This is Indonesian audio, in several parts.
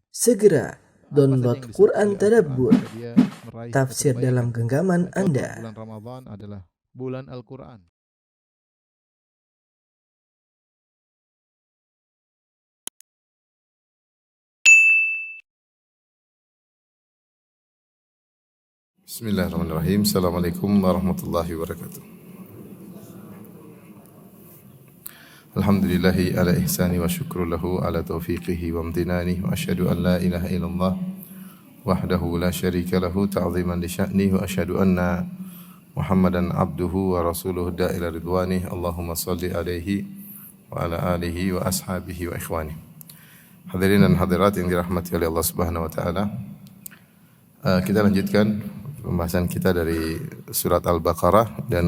Segera download Quran Tadabbur, dia meraih tafsir kebaikan. dalam genggaman Anda. Bulan Ramadan adalah bulan Al-Quran. Bismillahirrahmanirrahim. Assalamualaikum warahmatullahi wabarakatuh. Alhamdulillahi ala ihsani wa syukru lahu ala taufiqihi wa amtinani wa asyhadu an la ilaha illallah wahdahu la syarika lahu ta'ziman li sya'ni wa asyhadu anna Muhammadan abduhu wa rasuluhu da'ila ridwani. Allahumma salli alaihi wa ala alihi wa ashabihi wa ikhwani. Hadirin dan hadirat yang dirahmati oleh Allah Subhanahu wa taala. Kita lanjutkan pembahasan kita dari surat Al-Baqarah dan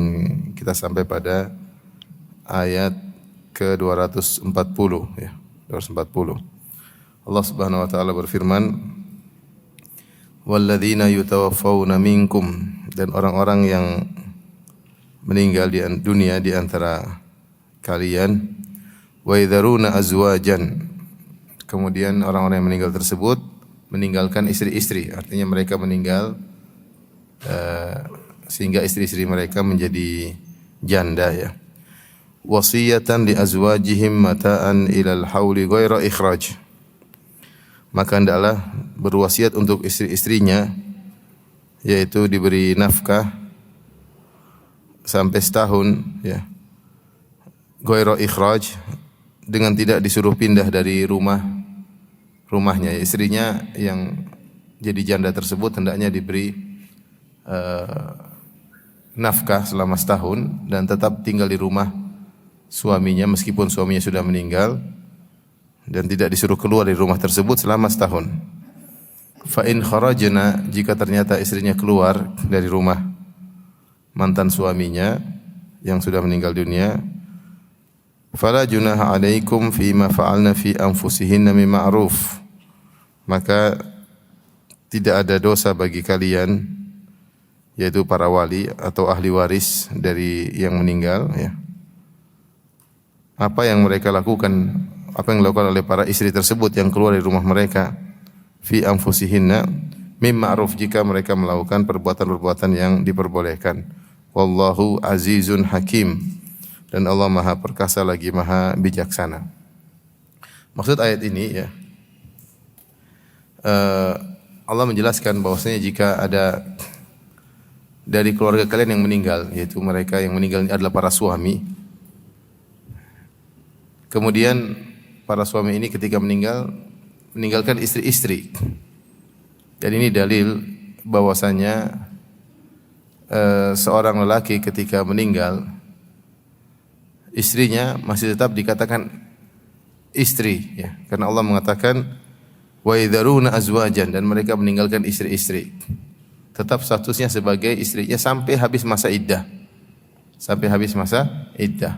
kita sampai pada ayat ke-240 ya, 240. Allah Subhanahu wa taala berfirman, "Walladzina yutawaffawna minkum," dan orang-orang yang meninggal di dunia di antara kalian, "wa yadharuna azwajan," kemudian orang-orang yang meninggal tersebut meninggalkan istri-istri, artinya mereka meninggal sehingga istri-istri mereka menjadi janda ya. Wasiyatan li azwajihim mata'an ilal hauli ghaira ikhraj. Maka hendaklah berwasiat untuk istri-istrinya, yaitu diberi nafkah sampai setahun ya. Ghaira ikhraj, dengan tidak disuruh pindah dari rumahnya. Istrinya yang jadi janda tersebut hendaknya diberi nafkah selama setahun dan tetap tinggal di rumah suaminya meskipun suaminya sudah meninggal, dan tidak disuruh keluar dari rumah tersebut selama setahun. Fa in kharajna, jika ternyata istrinya keluar dari rumah mantan suaminya yang sudah meninggal dunia, fala junaha alaikum fima fa'alna fi anfusihinna min ma'ruf, maka tidak ada dosa bagi kalian, yaitu para wali atau ahli waris dari yang meninggal ya. Apa yang mereka lakukan, apa yang dilakukan oleh para istri tersebut yang keluar dari rumah mereka, fi anfusihinna mim ma'ruf, jika mereka melakukan perbuatan-perbuatan yang diperbolehkan. Wallahu azizun hakim, dan Allah Maha perkasa lagi Maha bijaksana. Maksud ayat ini ya, Allah menjelaskan bahwasanya jika ada dari keluarga kalian yang meninggal, yaitu mereka yang meninggal adalah para suami, kemudian para suami ini ketika meninggalkan istri-istri, dan ini dalil bahwasanya seorang lelaki ketika meninggal, istrinya masih tetap dikatakan istri ya, karena Allah mengatakan wa yadharuna azwajan, dan mereka meninggalkan istri-istri, tetap statusnya sebagai istrinya sampai habis masa iddah. Sampai habis masa iddah.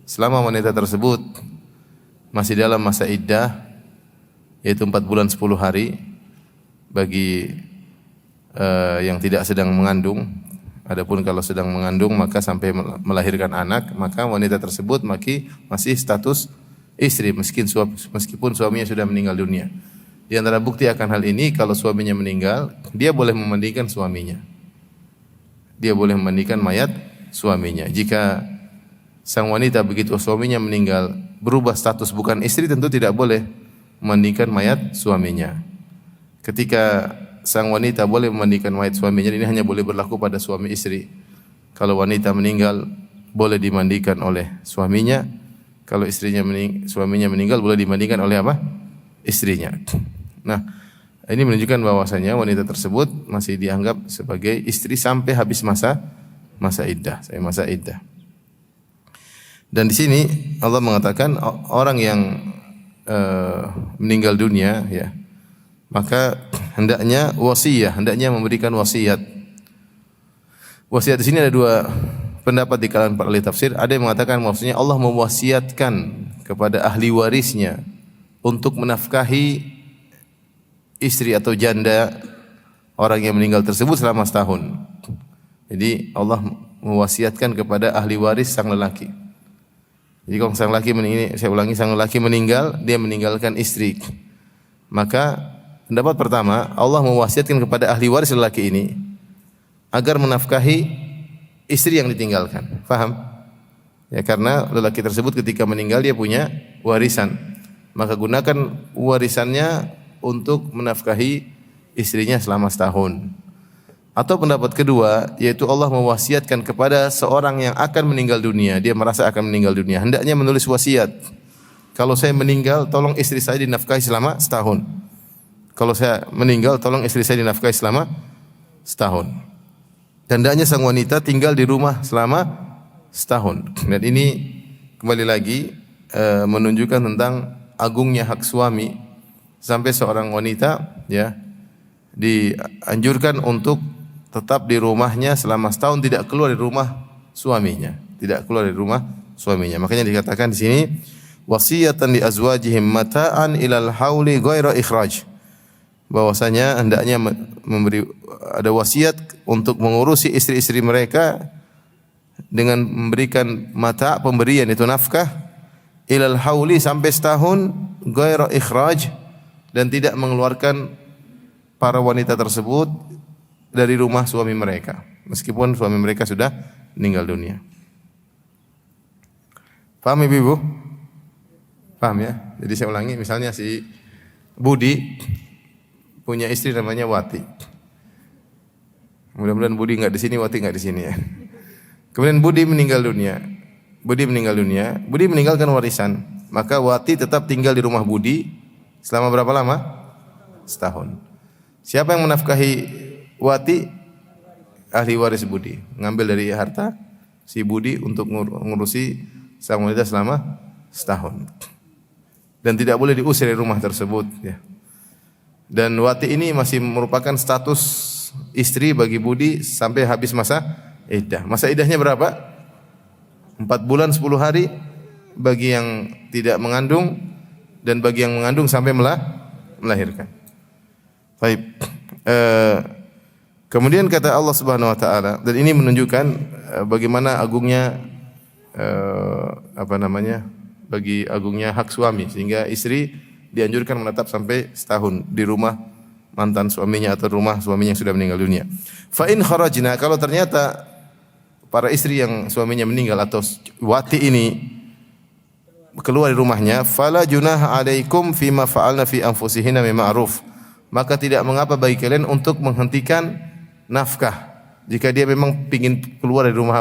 Selama wanita tersebut masih dalam masa iddah, yaitu 4 bulan 10 hari bagi yang tidak sedang mengandung. Adapun kalau sedang mengandung maka sampai melahirkan anak, maka wanita tersebut masih status istri meskipun suaminya sudah meninggal dunia. Di antara bukti akan hal ini, kalau suaminya meninggal, dia boleh memandikan suaminya. Dia boleh memandikan mayat suaminya. Jika sang wanita begitu suaminya meninggal berubah status bukan istri, tentu tidak boleh memandikan mayat suaminya. Ketika sang wanita boleh memandikan mayat suaminya, ini hanya boleh berlaku pada suami istri. Kalau wanita meninggal boleh dimandikan oleh suaminya. Kalau suaminya meninggal boleh dimandikan oleh apa? Istrinya. Nah, ini menunjukkan bahwasanya wanita tersebut masih dianggap sebagai istri sampai habis masa iddah, masa iddah. Dan di sini Allah mengatakan orang yang meninggal dunia ya, maka hendaknya memberikan wasiat. Wasiat di sini ada dua pendapat di kalangan para ahli tafsir. Ada yang mengatakan maksudnya Allah mewasiatkan kepada ahli warisnya untuk menafkahi istri atau janda orang yang meninggal tersebut selama setahun. Jadi Allah mewasiatkan kepada ahli waris sang lelaki. Jadi kalau sang lelaki meninggal, dia meninggalkan istri, maka Pendapat pertama, Allah mewasiatkan kepada ahli waris lelaki ini agar menafkahi istri yang ditinggalkan. Faham? Ya, karena lelaki tersebut ketika meninggal dia punya warisan. Maka gunakan warisannya untuk menafkahi istrinya selama setahun. Atau pendapat kedua, yaitu Allah mewasiatkan kepada seorang yang akan meninggal dunia, dia merasa akan meninggal dunia, hendaknya menulis wasiat. Kalau saya meninggal, tolong istri saya dinafkahi selama setahun. Kalau saya meninggal, tolong istri saya dinafkahi selama setahun. Dan hendaknya sang wanita tinggal di rumah selama setahun. Dan ini kembali lagi menunjukkan tentang agungnya hak suami, sampai seorang wanita ya dianjurkan untuk tetap di rumahnya selama setahun, tidak keluar dari rumah suaminya, tidak keluar dari rumah suaminya. Makanya dikatakan di sini wasiyatan li azwajihim mata'an ilal hauli ghaira ikhraj. Bahwasanya hendaknya memberi ada wasiat untuk mengurusi istri-istri mereka dengan memberikan mata, pemberian itu nafkah, ilal hauli sampai setahun, ghaira ikhraj, dan tidak mengeluarkan para wanita tersebut dari rumah suami mereka meskipun suami mereka sudah meninggal dunia. Paham Ibu? Paham ya? Jadi saya ulangi, misalnya si Budi punya istri namanya Wati. Mudah-mudahan Budi enggak di sini, Wati enggak di sini ya. Kemudian Budi meninggal dunia. Budi meninggalkan warisan. Maka Wati tetap tinggal di rumah Budi selama berapa lama? Setahun. Siapa yang menafkahi Wati? Ahli waris Budi. Ngambil dari harta si Budi untuk ngurusi sang wanita selama setahun. Dan tidak boleh diusir dari rumah tersebut ya. Dan Wati ini masih merupakan status istri bagi Budi sampai habis masa iddah. Masa iddahnya berapa? 4 bulan 10 hari bagi yang tidak mengandung, dan bagi yang mengandung sampai melahirkan. Baik. Kemudian kata Allah Subhanahu wa taala, dan ini menunjukkan bagaimana agungnya bagi agungnya hak suami, sehingga istri dianjurkan menetap sampai setahun di rumah mantan suaminya atau rumah suaminya yang sudah meninggal dunia. Fa in kharajna, kalau ternyata para istri yang suaminya meninggal atau Wati ini keluar dari rumahnya, fala junaha alaikum fima fa'alna fi anfusihinna min ma'ruf. Maka tidak mengapa bagi kalian untuk menghentikan nafkah jika dia memang ingin keluar dari rumah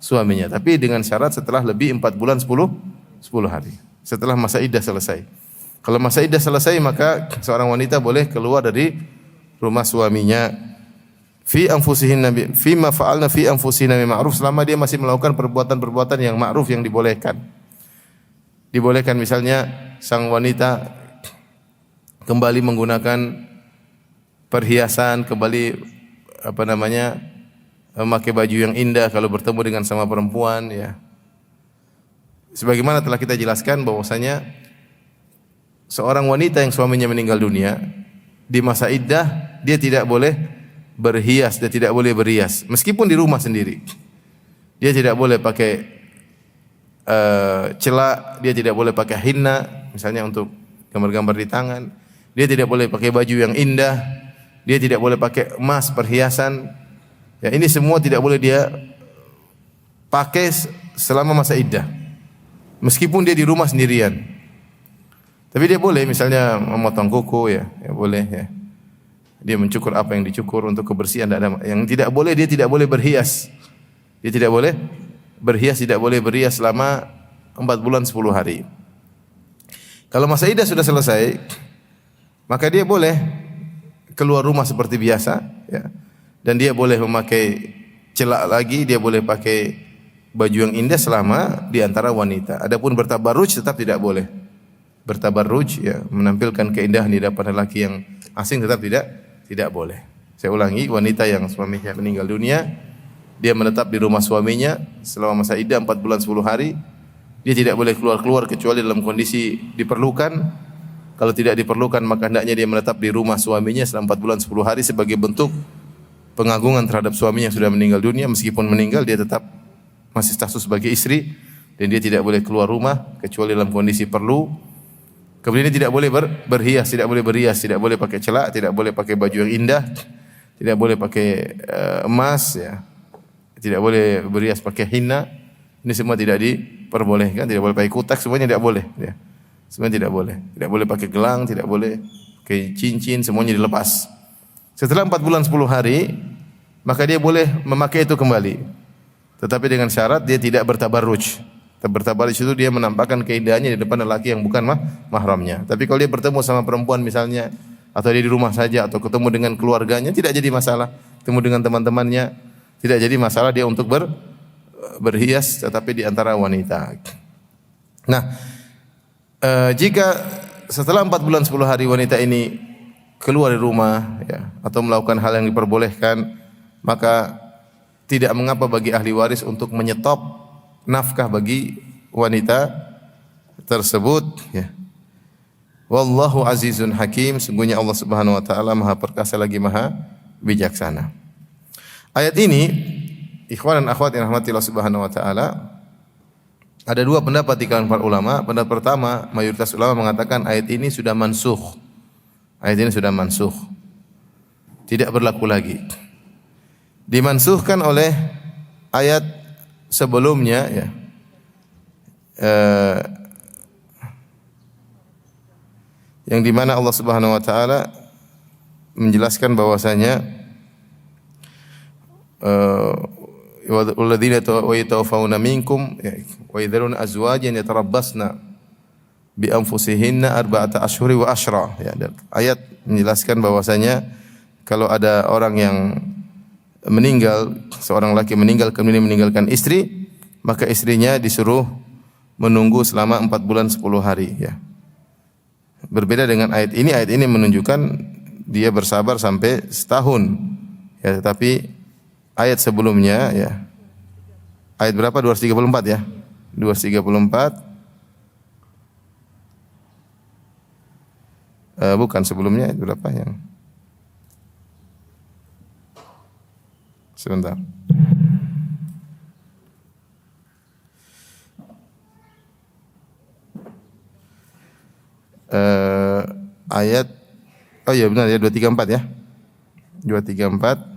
suaminya, tapi dengan syarat setelah lebih 4 bulan 10 hari setelah masa iddah selesai. Kalau masa iddah selesai, maka seorang wanita boleh keluar dari rumah suaminya fi anfusihinna fima fa'alna fi anfusihinna min ma'ruf, selama dia masih melakukan perbuatan-perbuatan yang ma'ruf, yang dibolehkan. Dibolehkan misalnya sang wanita kembali menggunakan perhiasan, kembali memakai baju yang indah kalau bertemu dengan sama perempuan ya. Sebagaimana telah kita jelaskan bahwasanya seorang wanita yang suaminya meninggal dunia di masa iddah, dia tidak boleh berhias, dia tidak boleh berias meskipun di rumah sendiri. Dia tidak boleh pakai celak, dia tidak boleh pakai hinna misalnya untuk gambar-gambar di tangan. Dia tidak boleh pakai baju yang indah, dia tidak boleh pakai emas, perhiasan. Ya, ini semua tidak boleh dia pakai selama masa iddah. Meskipun dia di rumah sendirian. Tapi dia boleh misalnya memotong kuku ya boleh ya. Dia mencukur apa yang dicukur untuk kebersihan, tidak ada. Yang tidak boleh, dia tidak boleh berhias. Dia tidak boleh berhias, tidak boleh berias selama 4 bulan 10 hari. Kalau masa iddah sudah selesai, maka dia boleh keluar rumah seperti biasa ya. Dan dia boleh memakai celak lagi, dia boleh pakai baju yang indah selama di antara wanita. Adapun bertabarruj tetap tidak boleh. Bertabarruj ya, menampilkan keindahan di hadapan lelaki yang asing tetap tidak boleh. Saya ulangi, wanita yang suaminya meninggal dunia, dia menetap di rumah suaminya selama masa iddah 4 bulan 10 hari. Dia tidak boleh keluar-keluar kecuali dalam kondisi diperlukan. Kalau tidak diperlukan, maka hendaknya dia menetap di rumah suaminya selama 4 bulan 10 hari sebagai bentuk pengagungan terhadap suaminya yang sudah meninggal dunia. Meskipun meninggal, dia tetap masih status sebagai istri, dan dia tidak boleh keluar rumah kecuali dalam kondisi perlu. Kemudian dia tidak boleh berhias, tidak boleh berias, tidak boleh pakai celak, tidak boleh pakai baju yang indah, tidak boleh pakai emas, ya. Tidak boleh berias pakai hina. Ini semua tidak diperbolehkan, tidak boleh pakai kutak, semuanya tidak boleh, ya. Semuanya tidak boleh. Tidak boleh pakai gelang, tidak boleh pakai cincin, semuanya dilepas. Setelah 4 bulan 10 hari, maka dia boleh memakai itu kembali. Tetapi dengan syarat dia tidak bertabarruj. Bertabarruj itu dia menampakkan keindahannya di depan lelaki yang bukan mahramnya. Tapi kalau dia bertemu sama perempuan misalnya, atau dia di rumah saja, atau ketemu dengan keluarganya, tidak jadi masalah. Ketemu dengan teman-temannya, tidak jadi masalah dia untuk berhias, tetapi di antara wanita. Nah, jika setelah 4 bulan 10 hari wanita ini keluar dari rumah, ya, atau melakukan hal yang diperbolehkan, maka tidak mengapa bagi ahli waris untuk menyetop nafkah bagi wanita tersebut, ya. Wallahu azizun hakim, sungguhnya Allah Subhanahu wa taala Maha perkasa lagi Maha bijaksana. Ayat ini, ikhwan dan akhwat yang rahmati Allah Subhanahu wa taala, ada dua pendapat di kalangan para ulama. Pendapat pertama, mayoritas ulama mengatakan ayat ini sudah mansukh. Ayat ini sudah mansukh. Tidak berlaku lagi. Dimansukhkan oleh ayat sebelumnya, ya. Yang di mana Allah Subhanahu wa taala menjelaskan bahwasanya walladzina yatawaffawna minkum wa yadharuna azwajan yatarabbasna bi anfusihinna arba'ata ashhuri wa ashra, ya. Dan ayat menjelaskan bahwasanya kalau ada orang yang meninggal, seorang laki meninggal kemudian meninggalkan istri, maka istrinya disuruh menunggu selama 4 bulan 10 hari, ya. Berbeda dengan ayat ini menunjukkan dia bersabar sampai setahun, ya. Tetapi ayat sebelumnya, ya, ayat berapa? 234, ya. 234. Bukan sebelumnya, ayat berapa yang? Sebentar. Ayat, oh iya benar ya, 234, ya. 234.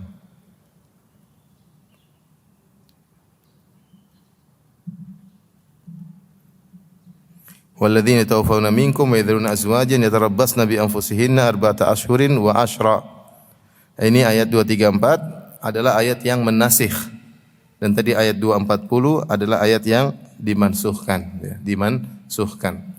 Walladzina tawaffawna minkum wa yadharuna azwajan yatarabbasna bi anfusihinna arba'ata ashhurin wa ashra. Ini ayat 234 adalah ayat yang menasikh. Dan tadi ayat 240 adalah ayat yang dimansukhkan, ya, dimansukhkan.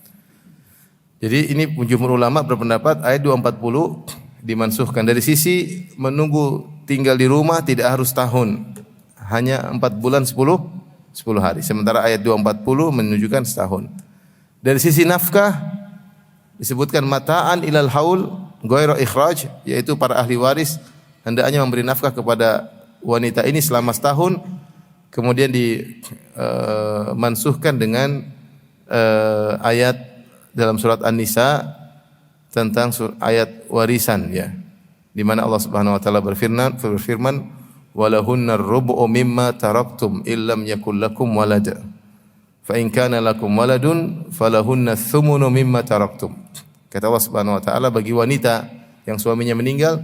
Jadi ini jumhur ulama berpendapat ayat 240 dimansukhkan dari sisi menunggu tinggal di rumah tidak harus tahun, hanya 4 bulan 10 hari. Sementara ayat 240 menunjukkan setahun. Dari sisi nafkah disebutkan mata'an ilal haul ghairu ikhraj, yaitu para ahli waris hendaknya memberi nafkah kepada wanita ini selama setahun, kemudian dimansuhkan dengan ayat dalam surat An-Nisa tentang ayat warisan, ya, di mana Allah Subhanahu wa taala berfirman walahunnar rubu'u mimma taraktum illam yakul lakum walad fa in kana lakum waladun falahunna thumunu mimma taraktum. Kata Allah Subhanahu wa taala, bagi wanita yang suaminya meninggal,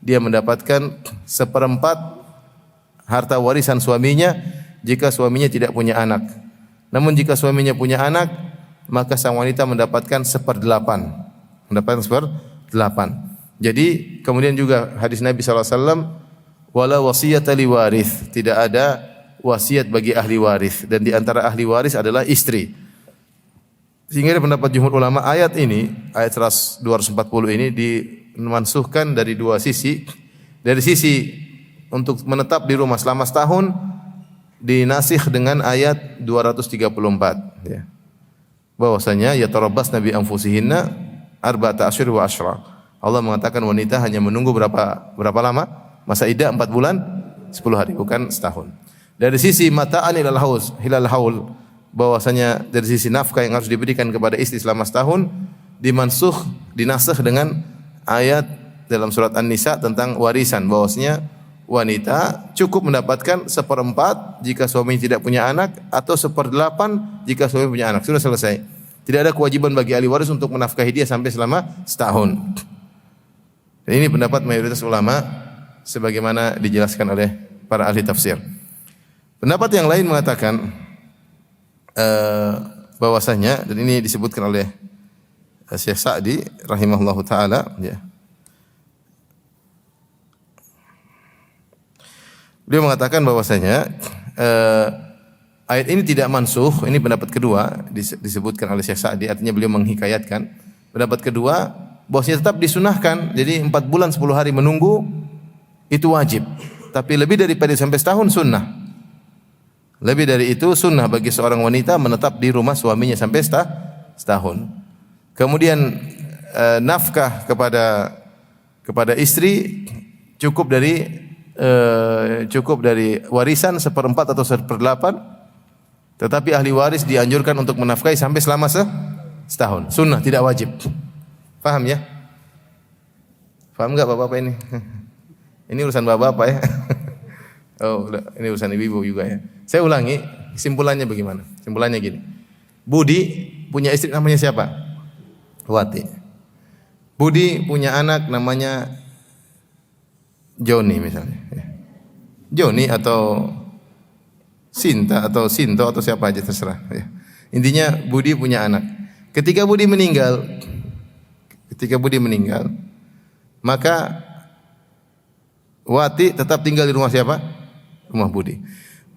dia mendapatkan 1/4 harta warisan suaminya jika suaminya tidak punya anak. Namun jika suaminya punya anak, maka sang wanita mendapatkan 1/8. Mendapatkan 1/8. Jadi kemudian juga hadis Nabi sallallahu alaihi wasallam, wala wasiyata li warith, tidak ada wasiat bagi ahli waris, dan di antara ahli waris adalah istri. Sehingga pendapat jumhur ulama ayat ini, ayat 240 ini dimansuhkan dari dua sisi. Dari sisi untuk menetap di rumah selama setahun dinasikh dengan ayat 234, ya. Bahwasanya yatarabbasna bi anfusihinna arba'ata asyhur wa ashra. Allah mengatakan wanita hanya menunggu berapa lama? Masa iddah 4 bulan 10 hari, bukan setahun. Dari sisi mata'an hilal haul, bahwasanya dari sisi nafkah yang harus diberikan kepada istri selama setahun dinasakh dengan ayat dalam surat An-Nisa tentang warisan, bahwasanya wanita cukup mendapatkan 1/4 jika suami tidak punya anak, atau 1/8 jika suami punya anak. Sudah selesai. Tidak ada kewajiban bagi ahli waris untuk menafkahi dia sampai selama setahun. Dan ini pendapat mayoritas ulama sebagaimana dijelaskan oleh para ahli tafsir. Pendapat yang lain mengatakan bahwasanya, dan ini disebutkan oleh Syekh Sa'di rahimahullahu taala, ya. Beliau mengatakan bahwasanya ayat ini tidak mansuh. Ini pendapat kedua disebutkan oleh Syekh Sa'di, artinya beliau menghikayatkan. Pendapat kedua bahwasanya tetap disunahkan. Jadi 4 bulan 10 hari menunggu itu wajib. Tapi lebih daripada sampai setahun sunnah. Lebih dari itu sunnah bagi seorang wanita menetap di rumah suaminya sampai setahun. Kemudian nafkah kepada istri cukup dari warisan 1/4 atau 1/8, tetapi ahli waris dianjurkan untuk menafkahi sampai selama setahun. Sunnah, tidak wajib. Paham ya? Paham enggak bapak-bapak ini? Ini urusan bapak-bapak ya. Oh, ini urusan ibu-ibu juga ya. Saya ulangi, kesimpulannya bagaimana? Kesimpulannya gini. Budi punya istri namanya siapa? Wati. Budi punya anak namanya Joni misalnya. Joni atau Sinta atau Sinto atau siapa aja terserah. Intinya Budi punya anak. Ketika Budi meninggal, maka Wati tetap tinggal di rumah siapa? Rumah Budi.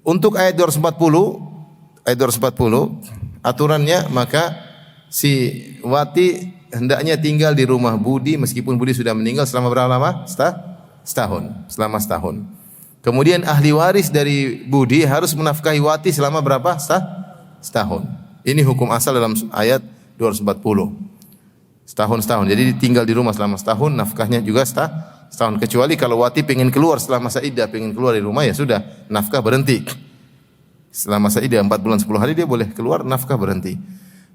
Untuk ayat 240 aturannya, maka si Wati hendaknya tinggal di rumah Budi meskipun Budi sudah meninggal selama berapa lama? Selama setahun. Kemudian ahli waris dari Budi harus menafkahi Wati selama berapa? Setahun. Ini hukum asal dalam ayat 240. Setahun. Jadi tinggal di rumah selama setahun, nafkahnya juga setahun. Kecuali kalau Wati pengen keluar setelah masa iddah, pengen keluar dari rumah, ya sudah, nafkah berhenti. Setelah masa iddah 4 bulan 10 hari dia boleh keluar, nafkah berhenti.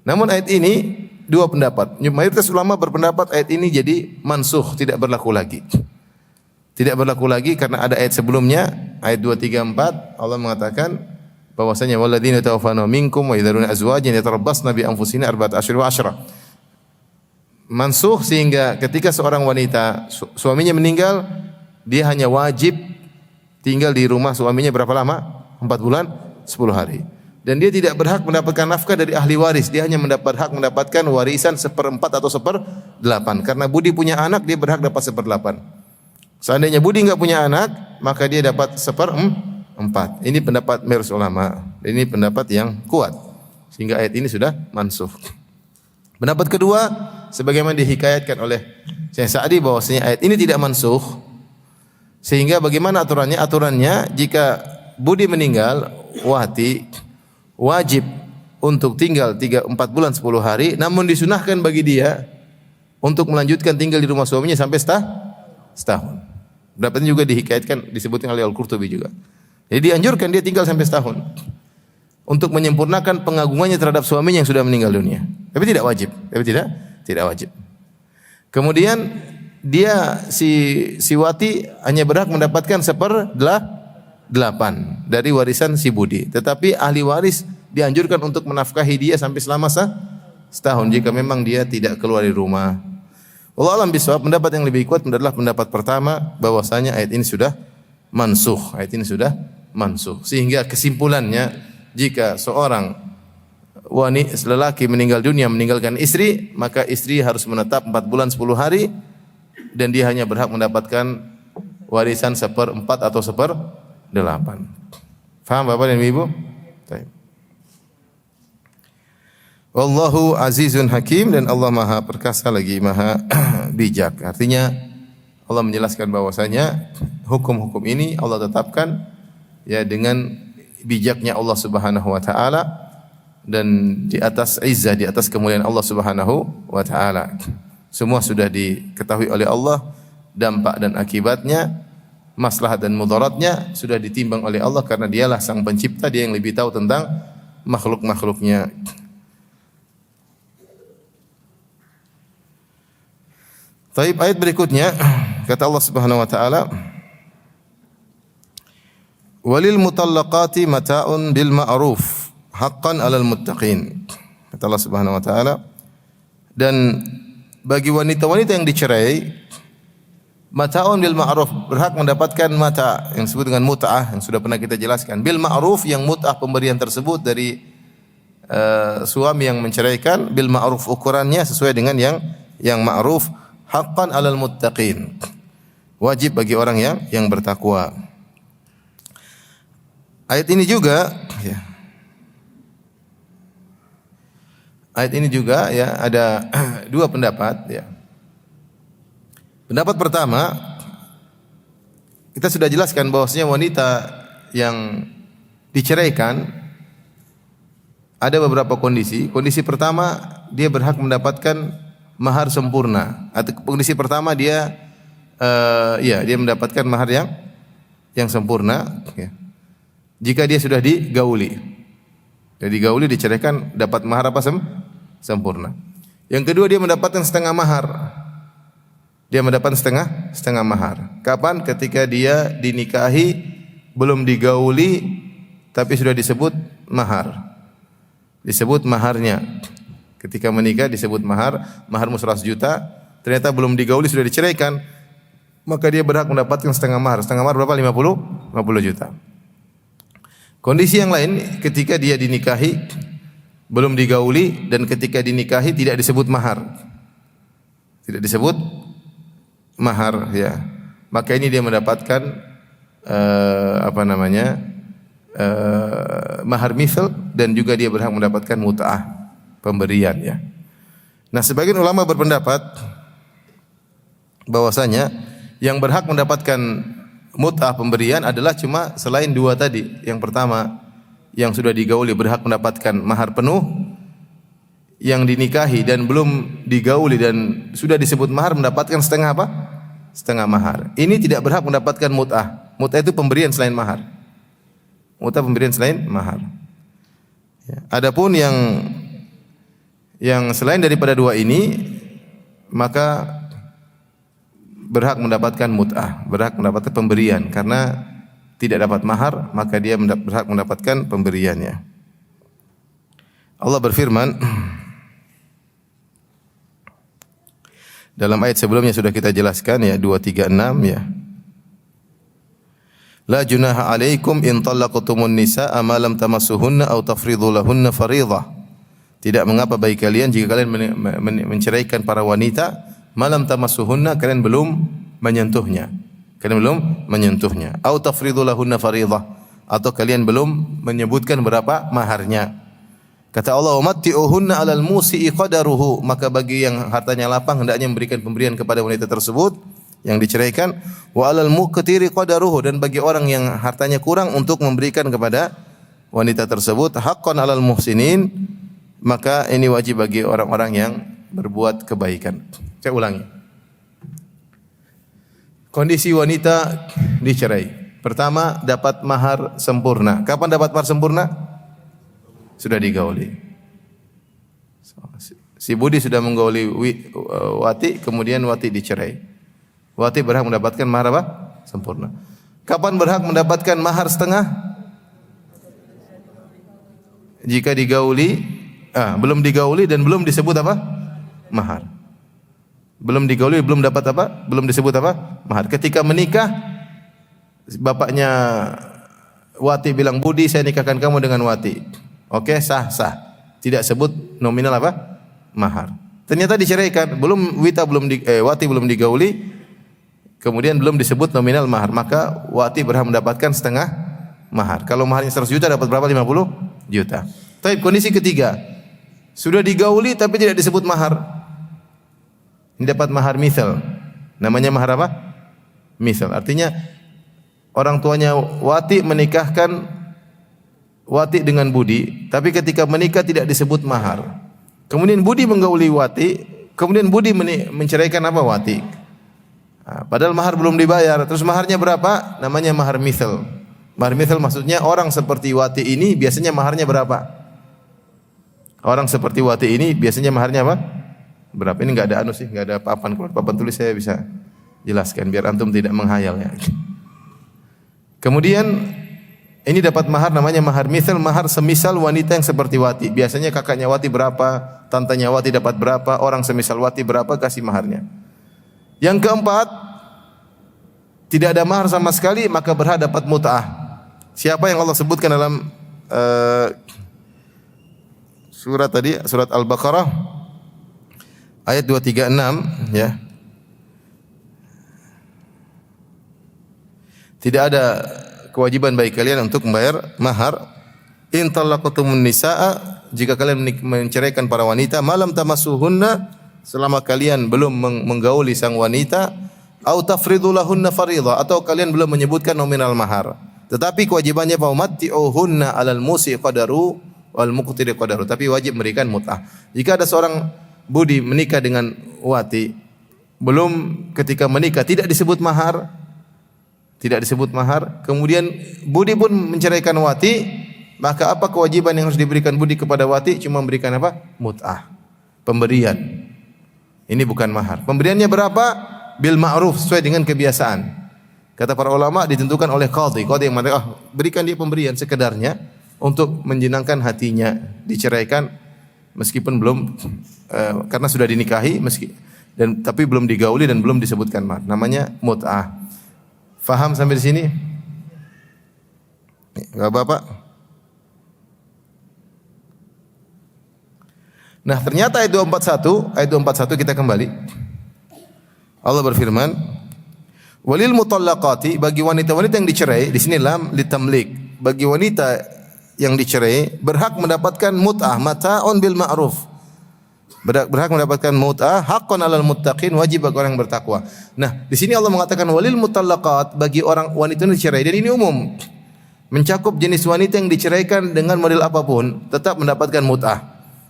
Namun ayat ini dua pendapat. Mayoritas ulama berpendapat ayat ini jadi mansukh, tidak berlaku lagi. Tidak berlaku lagi karena ada ayat sebelumnya, ayat 2, 3, 4, Allah mengatakan bahwasanya walladzina tawaffawna minkum wa yadharuna azwajan yatarabbasna bi anfusina arba'ata asyhur wa asyra. Mansukh sehingga ketika seorang wanita suaminya meninggal, dia hanya wajib tinggal di rumah suaminya berapa lama? 4 bulan 10 hari. Dan dia tidak berhak mendapatkan nafkah dari ahli waris. Dia hanya hak mendapatkan warisan 1/4 atau 1/8. Karena Budi punya anak, dia berhak dapat 1/8. Seandainya Budi enggak punya anak, maka dia dapat 1/4. Ini pendapat mayoritas ulama. Ini pendapat yang kuat. Sehingga ayat ini sudah mansukh. Pendapat kedua, sebagaimana dihikayatkan oleh Syekh Sa'di bahwasanya ayat ini tidak mansukh. Sehingga bagaimana aturannya? Aturannya jika Budi meninggal, Wati wajib untuk tinggal 4 bulan 10 hari, namun disunahkan bagi dia untuk melanjutkan tinggal di rumah suaminya sampai setahun. Pendapat ini juga dihikayatkan, disebutkan oleh Al-Qurtubi juga. Jadi dianjurkan dia tinggal sampai setahun untuk menyempurnakan pengagungannya terhadap suaminya yang sudah meninggal dunia. Tapi tidak wajib. Tidak wajib. Kemudian dia si Wati hanya berhak mendapatkan 1/8 dari warisan si Budi. Tetapi ahli waris dianjurkan untuk menafkahi dia sampai selama setahun jika memang dia tidak keluar dari rumah. Wallahu a'lam bishawab. Pendapat yang lebih kuat adalah pendapat pertama bahwasanya ayat ini sudah mansukh. Sehingga kesimpulannya, jika seorang lelaki meninggal dunia meninggalkan istri, maka istri harus menetap 4 bulan 10 hari dan dia hanya berhak mendapatkan warisan 1/4 atau 1/8. Faham Bapak dan Ibu? Baik. Wallahu azizun hakim, dan Allah Maha perkasa lagi Maha bijak. Artinya Allah menjelaskan bahwasanya hukum-hukum ini Allah tetapkan ya dengan bijaknya Allah Subhanahu wa taala dan di atas izzah, di atas kemuliaan Allah Subhanahu wa taala. Semua sudah diketahui oleh Allah, dampak dan akibatnya, maslahat dan mudaratnya sudah ditimbang oleh Allah karena Dialah Sang Pencipta, Dia yang lebih tahu tentang makhluk-makhluknya. Taib, ayat berikutnya kata Allah Subhanahu wa taala, walil mutallaqati mata'un bil ma'ruf haqqan 'alal muttaqin. Kata kata Allah Subhanahu wa taala. Dan bagi wanita-wanita yang dicerai, mata'un bil ma'ruf, berhak mendapatkan mata yang disebut dengan mut'ah yang sudah pernah kita jelaskan. Bil ma'ruf, yang mut'ah pemberian tersebut dari suami yang menceraikan, bil ma'ruf ukurannya sesuai dengan yang ma'ruf, haqqan 'alal muttaqin. Wajib bagi orang yang bertakwa. Ayat ini juga ya. Ayat ini juga ya ada dua pendapat ya. Pendapat pertama, kita sudah jelaskan bahwasanya wanita yang diceraikan ada beberapa kondisi. Kondisi pertama, dia berhak mendapatkan mahar sempurna. Atau kondisi pertama dia dia mendapatkan mahar yang sempurna ya. Jika dia sudah digauli. Jadi digauli, diceraikan, dapat mahar apa sempurna. Yang kedua, dia mendapatkan setengah mahar. Dia mendapatkan setengah mahar. Kapan? Ketika dia dinikahi, belum digauli, tapi sudah disebut mahar. Disebut maharnya. Ketika menikah disebut maharmu 100 juta, ternyata belum digauli sudah diceraikan, maka dia berhak mendapatkan setengah mahar. Setengah mahar berapa? 50 juta. Kondisi yang lain, ketika dia dinikahi, belum digauli, dan ketika dinikahi tidak disebut mahar. Tidak disebut mahar ya. Maka ini dia mendapatkan mahar misal, dan juga dia berhak mendapatkan mut'ah, pemberian ya. Nah, sebagian ulama berpendapat bahwasanya yang berhak mendapatkan mut'ah, pemberian adalah cuma selain dua tadi. Yang pertama, yang sudah digauli berhak mendapatkan mahar penuh. Yang dinikahi dan belum digauli dan sudah disebut mahar mendapatkan setengah apa? Setengah mahar. Ini tidak berhak mendapatkan mut'ah. Mut'ah itu pemberian selain mahar. Mut'ah pemberian selain mahar. Ya. Adapun yang selain daripada dua ini, maka berhak mendapatkan mut'ah, berhak mendapatkan pemberian, karena tidak dapat mahar, maka dia berhak mendapatkan pemberiannya. Allah berfirman dalam ayat sebelumnya, sudah kita jelaskan ya, 236 ya. La junaha alaikum in talaqtumun nisaa ma lam tamassuhunna aw tafridhu lahunna fariidhah. Tidak mengapa bagi kalian jika kalian menceraikan para wanita, malam tamassuhunna, kalian belum menyentuhnya. Kalian belum menyentuhnya. Au tafridhu lahunna fariidhah, atau kalian belum menyebutkan berapa maharnya. Kata Allah, "Umatti'uhunna 'alal musi'i qadaruhu." Maka bagi yang hartanya lapang hendaknya memberikan pemberian kepada wanita tersebut yang diceraikan, wa 'alal muqtiri qadaruhu, dan bagi orang yang hartanya kurang untuk memberikan kepada wanita tersebut, haqqan 'alal muhsinin, maka ini wajib bagi orang-orang yang berbuat kebaikan. Saya ulangi. Kondisi wanita dicerai. Pertama, dapat mahar sempurna. Kapan dapat mahar sempurna? Sudah digauli. Si Budi sudah menggauli Wati, kemudian Wati dicerai. Wati berhak mendapatkan mahar apa? Sempurna. Kapan berhak mendapatkan mahar setengah? Jika digauli, belum digauli dan belum disebut apa? Mahar. Belum digauli, belum dapat apa? Belum disebut apa? Mahar. Ketika menikah, bapaknya Wati bilang, "Budi, saya nikahkan kamu dengan Wati." Oke, sah. Tidak sebut nominal apa? Mahar. Ternyata diceraikan, Wati belum digauli, kemudian belum disebut nominal mahar, maka Wati berhak mendapatkan setengah mahar. Kalau maharnya 100 juta dapat berapa? 50 juta. Tapi kondisi ketiga, sudah digauli tapi tidak disebut mahar. Ini dapat mahar misal. Namanya mahar apa? Misal. Artinya orang tuanya Wati menikahkan Wati dengan Budi, tapi ketika menikah tidak disebut mahar. Kemudian Budi menggauli Wati, kemudian Budi menceraikan apa? Wati. Padahal mahar belum dibayar. Terus maharnya berapa? Namanya mahar misal. Mahar misal maksudnya orang seperti Wati ini biasanya maharnya berapa? Orang seperti Wati ini biasanya maharnya apa? Berapa? Ini enggak ada enggak ada papan. Kalau papan tulis saya bisa jelaskan biar antum tidak menghayal ya. Kemudian Ini dapat mahar namanya mahar mithal, mahar semisal wanita yang seperti Wati. Biasanya kakaknya Wati berapa, tantenya Wati dapat berapa, orang semisal Wati berapa, kasih maharnya. Yang keempat, tidak ada mahar sama sekali, maka berhak dapat mut'ah. Siapa yang Allah sebutkan dalam surat tadi, surat Al-Baqarah ayat 236 ya. Tidak ada kewajiban bagi kalian untuk membayar mahar. In talaqtumun nisaa, jika kalian menceraikan para wanita, malam tamassuhunna, selama kalian belum menggauli sang wanita, au tafridu lahunna fariidha, atau kalian belum menyebutkan nominal mahar. Tetapi kewajibannya famatti'uhunna 'alal musi qadaru wal muqtiri qadaru, tapi wajib memberikan mut'ah. Jika ada seorang budi menikah dengan Wati, belum ketika menikah tidak disebut mahar, kemudian budi pun menceraikan Wati, maka apa kewajiban yang harus diberikan budi kepada Wati? Cuma memberikan apa? Mut'ah, pemberian. Ini bukan mahar. Pemberiannya berapa? Bil ma'ruf, sesuai dengan kebiasaan. Kata para ulama ditentukan oleh qadhi yang mengatakan, berikan dia pemberian sekedarnya untuk menyenangkan hatinya, diceraikan meskipun belum karena sudah dinikahi tapi belum digauli dan belum disebutkan mahar. Namanya mut'ah. Faham sampai di sini? Bapak? Nah, ternyata ayat 241 kita kembali. Allah berfirman, walil mutallaqati, bagi wanita-wanita yang dicerai, di sini lam litamlik. Bagi wanita yang dicerai berhak mendapatkan mut'ah, mata'un bil ma'ruf. Berhak mendapatkan mut'ah, haqqan 'alal muttaqin, wajib bagi orang yang bertakwa. Nah, di sini Allah mengatakan walil mutallaqat, bagi orang wanita yang dicerai, dan ini umum. Mencakup jenis wanita yang diceraikan dengan model apapun tetap mendapatkan mut'ah.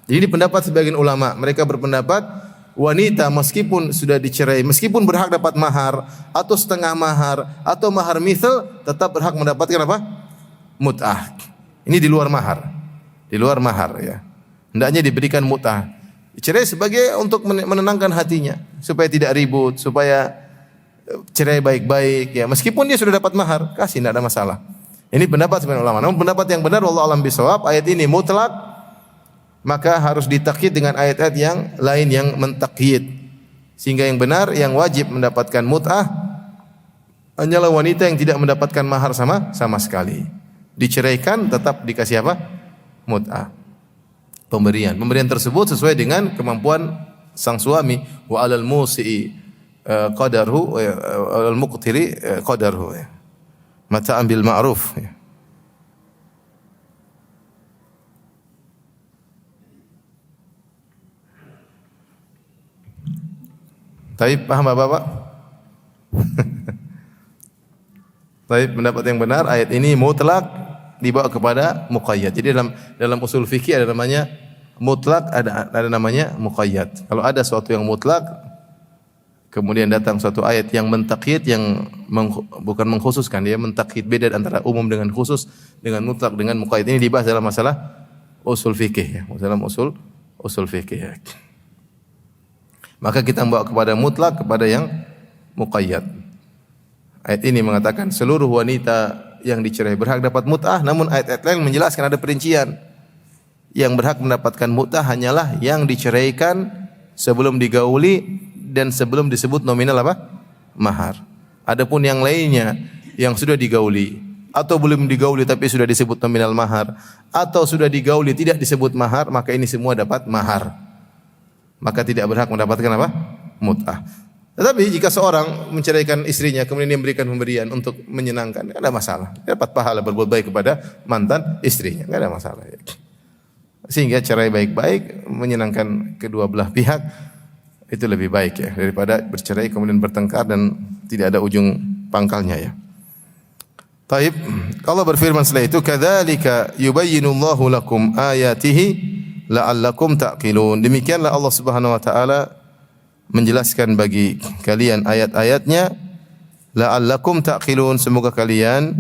Jadi ini pendapat sebagian ulama, mereka berpendapat wanita meskipun sudah dicerai, meskipun berhak dapat mahar atau setengah mahar atau mahar mithal, tetap berhak mendapatkan apa? Mut'ah. Ini di luar mahar. Di luar mahar ya. Hendaknya diberikan mut'ah. Cerai sebagai untuk menenangkan hatinya, supaya tidak ribut, supaya cerai baik-baik ya. Meskipun dia sudah dapat mahar, kasih, tidak ada masalah. Ini pendapat sebagian ulama. Namun pendapat yang benar, wallahu a'lam bishawab, ayat ini mutlak, maka harus ditakyid dengan ayat-ayat yang lain yang mentakyid. Sehingga yang benar, yang wajib mendapatkan mut'ah hanyalah wanita yang tidak mendapatkan mahar sama sekali. Diceraikan tetap dikasih apa? Mut'ah. Pemberian tersebut sesuai dengan kemampuan sang suami. Wa 'alal musi'i qadarhu wa 'alal muqtiri qadarhu. Mata'an bil ma'ruf. Taib, paham Bapak? Taib, pendapat yang benar ayat ini mutlak dibawa kepada muqayyad. Jadi dalam usul fikih ada namanya mutlak, ada namanya muqayyad. Kalau ada sesuatu yang mutlak kemudian datang suatu ayat yang mentakyid, yang bukan mengkhususkan, dia mentakyid, beda antara umum dengan khusus, dengan mutlak dengan muqayyad. Ini dibahas dalam masalah usul fikih ya, dalam usul fikih ya. Maka kita membawa kepada mutlak, kepada yang muqayyad. Ayat ini mengatakan seluruh wanita yang dicerai berhak dapat mut'ah, namun ayat-ayat lain menjelaskan ada perincian. Yang berhak mendapatkan mut'ah hanyalah yang diceraikan sebelum digauli dan sebelum disebut nominal apa? Mahar. Adapun yang lainnya yang sudah digauli atau belum digauli tapi sudah disebut nominal mahar, atau sudah digauli tidak disebut mahar, maka ini semua dapat mahar. Maka tidak berhak mendapatkan apa? Mut'ah. Tetapi jika seorang menceraikan istrinya kemudian dia memberikan pemberian untuk menyenangkan, tidak ada masalah. Dia dapat pahala berbuat baik kepada mantan istrinya, tidak ada masalah. Sehingga cerai baik-baik, menyenangkan kedua belah pihak, itu lebih baik ya daripada bercerai kemudian bertengkar dan tidak ada ujung pangkalnya ya. Taib, Allah berfirman setelah itu, kadzalika yubayyinullahu lakum ayatihi la'allakum ta'qilun. Demikianlah Allah Subhanahu wa taala menjelaskan bagi kalian ayat-ayatnya, la'allakum ta'qilun, semoga kalian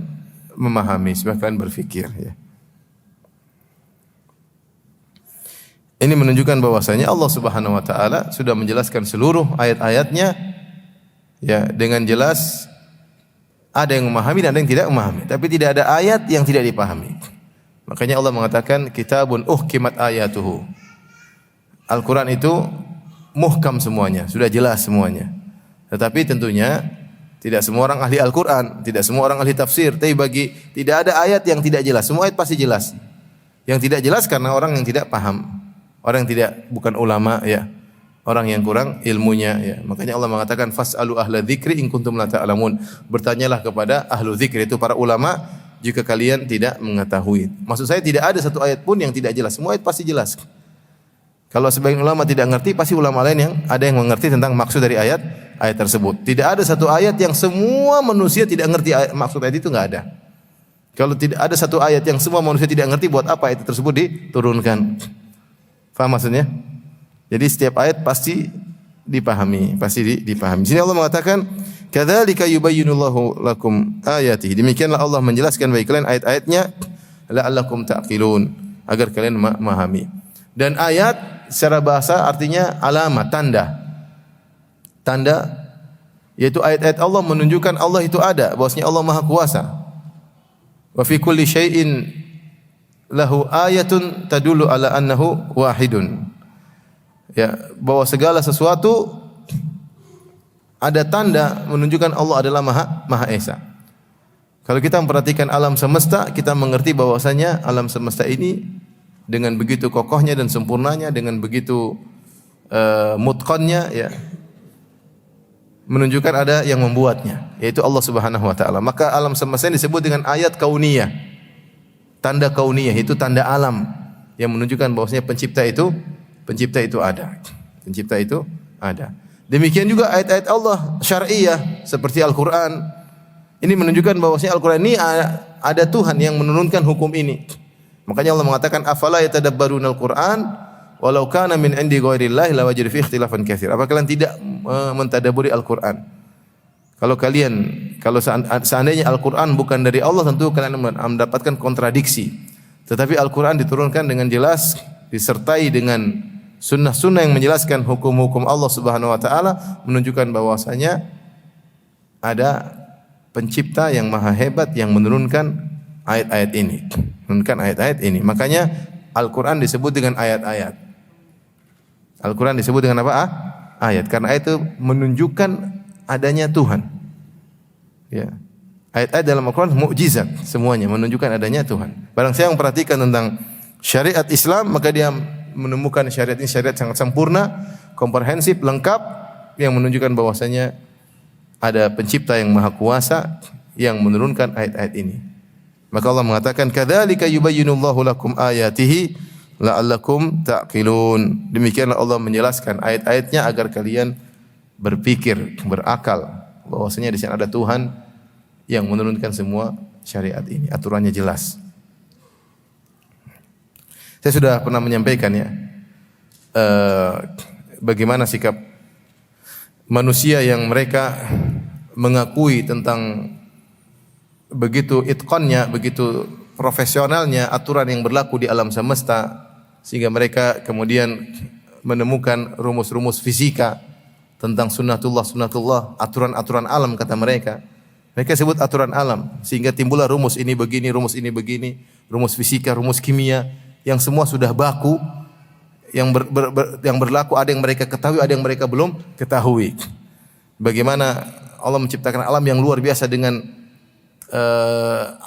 memahami, semoga kalian berfikir ya. Ini menunjukkan bahwasanya Allah Subhanahu wa taala sudah menjelaskan seluruh ayat-ayatnya ya dengan jelas Ada yang memahami dan ada yang tidak memahami. Tapi tidak ada ayat yang tidak dipahami. Makanya Allah mengatakan kitabun uhkimat ayatuhu. Al-Quran itu muhkam semuanya, sudah jelas semuanya. Tetapi tentunya tidak semua orang ahli Al-Quran, tidak semua orang ahli tafsir. Tapi tidak ada ayat yang tidak jelas. Semua ayat pasti jelas. Yang tidak jelas karena orang yang tidak paham, orang yang bukan ulama, ya, orang yang kurang ilmunya. Ya. Makanya Allah mengatakan fas'alu ahla dzikri in kuntum la ta'lamun. Bertanyalah kepada ahlu dzikri, itu para ulama, jika kalian tidak mengetahui. Maksud saya tidak ada satu ayat pun yang tidak jelas. Semua ayat pasti jelas. Kalau sebagian ulama tidak mengerti, pasti ulama lain yang ada yang mengerti tentang maksud dari ayat tersebut. Tidak ada satu ayat yang semua manusia tidak mengerti maksud ayat itu, enggak ada. Kalau tidak ada satu ayat yang semua manusia tidak mengerti, buat apa ayat tersebut diturunkan? Faham maksudnya? Jadi setiap ayat pasti dipahami, dipahami. Sini Allah mengatakan, "Kadzalika yubayyinullahu lakum ayatihi." Demikianlah Allah menjelaskan bagi kalian ayat-ayatnya, la'allakum ta'qilun, agar kalian memahami. Dan ayat secara bahasa artinya alamat, tanda. Tanda yaitu ayat-ayat Allah menunjukkan Allah itu ada, bahwasanya Allah Maha Kuasa. Wa fi kulli syai'in lahu ayatun tadullu ala annahu wahidun. Ya, bahwa segala sesuatu ada tanda menunjukkan Allah adalah Maha Esa. Kalau kita memperhatikan alam semesta, kita mengerti bahwasanya alam semesta ini dengan begitu kokohnya dan sempurnanya, dengan begitu mutqannya, ya, menunjukkan ada yang membuatnya, yaitu Allah Subhanahu wa taala. Maka alam semesta ini disebut dengan ayat kauniyah. Tanda kauniyah itu tanda alam yang menunjukkan bahwasanya pencipta itu ada. Pencipta itu ada. Demikian juga ayat-ayat Allah syar'iyah seperti Al-Qur'an. Ini menunjukkan bahwasanya Al-Qur'an ini ada Tuhan yang menurunkan hukum ini. Makanya Allah mengatakan afala yatadabbarunal Qur'an walau kana min indi ghairillahi lawajadu fi ikhtilafan katsir. Apa kalian tidak mentadabburi Al-Qur'an? Kalau seandainya Al-Qur'an bukan dari Allah, tentu kalian mendapatkan kontradiksi. Tetapi Al-Qur'an diturunkan dengan jelas, disertai dengan sunnah-sunnah yang menjelaskan hukum-hukum Allah Subhanahu wa taala, menunjukkan bahwasanya ada pencipta yang maha hebat yang menurunkan ayat-ayat ini. Makanya Al-Qur'an disebut dengan ayat-ayat. Al-Qur'an disebut dengan apa? Ayat. Karena ayat itu menunjukkan adanya Tuhan. Ya. Ayat-ayat dalam Al-Qur'an mukjizat, semuanya menunjukkan adanya Tuhan. Barang siapa yang memperhatikan tentang syariat Islam, maka dia menemukan syariat ini syariat sangat sempurna, komprehensif, lengkap, yang menunjukkan bahwasanya ada pencipta yang maha kuasa yang menurunkan ayat-ayat ini. Maka Allah mengatakan kadzalika yubayyinullahu lakum ayatihi la'allakum ta'qilun. Demikianlah Allah menjelaskan ayat-ayatnya agar kalian berpikir, berakal bahwasanya di sini ada Tuhan yang menurunkan semua syariat ini. Aturannya jelas. Saya sudah pernah menyampaikan, ya, bagaimana sikap manusia yang mereka mengakui tentang begitu itqannya, begitu profesionalnya aturan yang berlaku di alam semesta, sehingga mereka kemudian menemukan rumus-rumus fisika tentang sunnatullah, aturan-aturan alam kata mereka. Mereka sebut aturan alam, sehingga timbullah rumus ini begini, rumus fisika, rumus kimia, yang semua sudah baku, yang berlaku, ada yang mereka ketahui, ada yang mereka belum ketahui. Bagaimana Allah menciptakan alam yang luar biasa dengan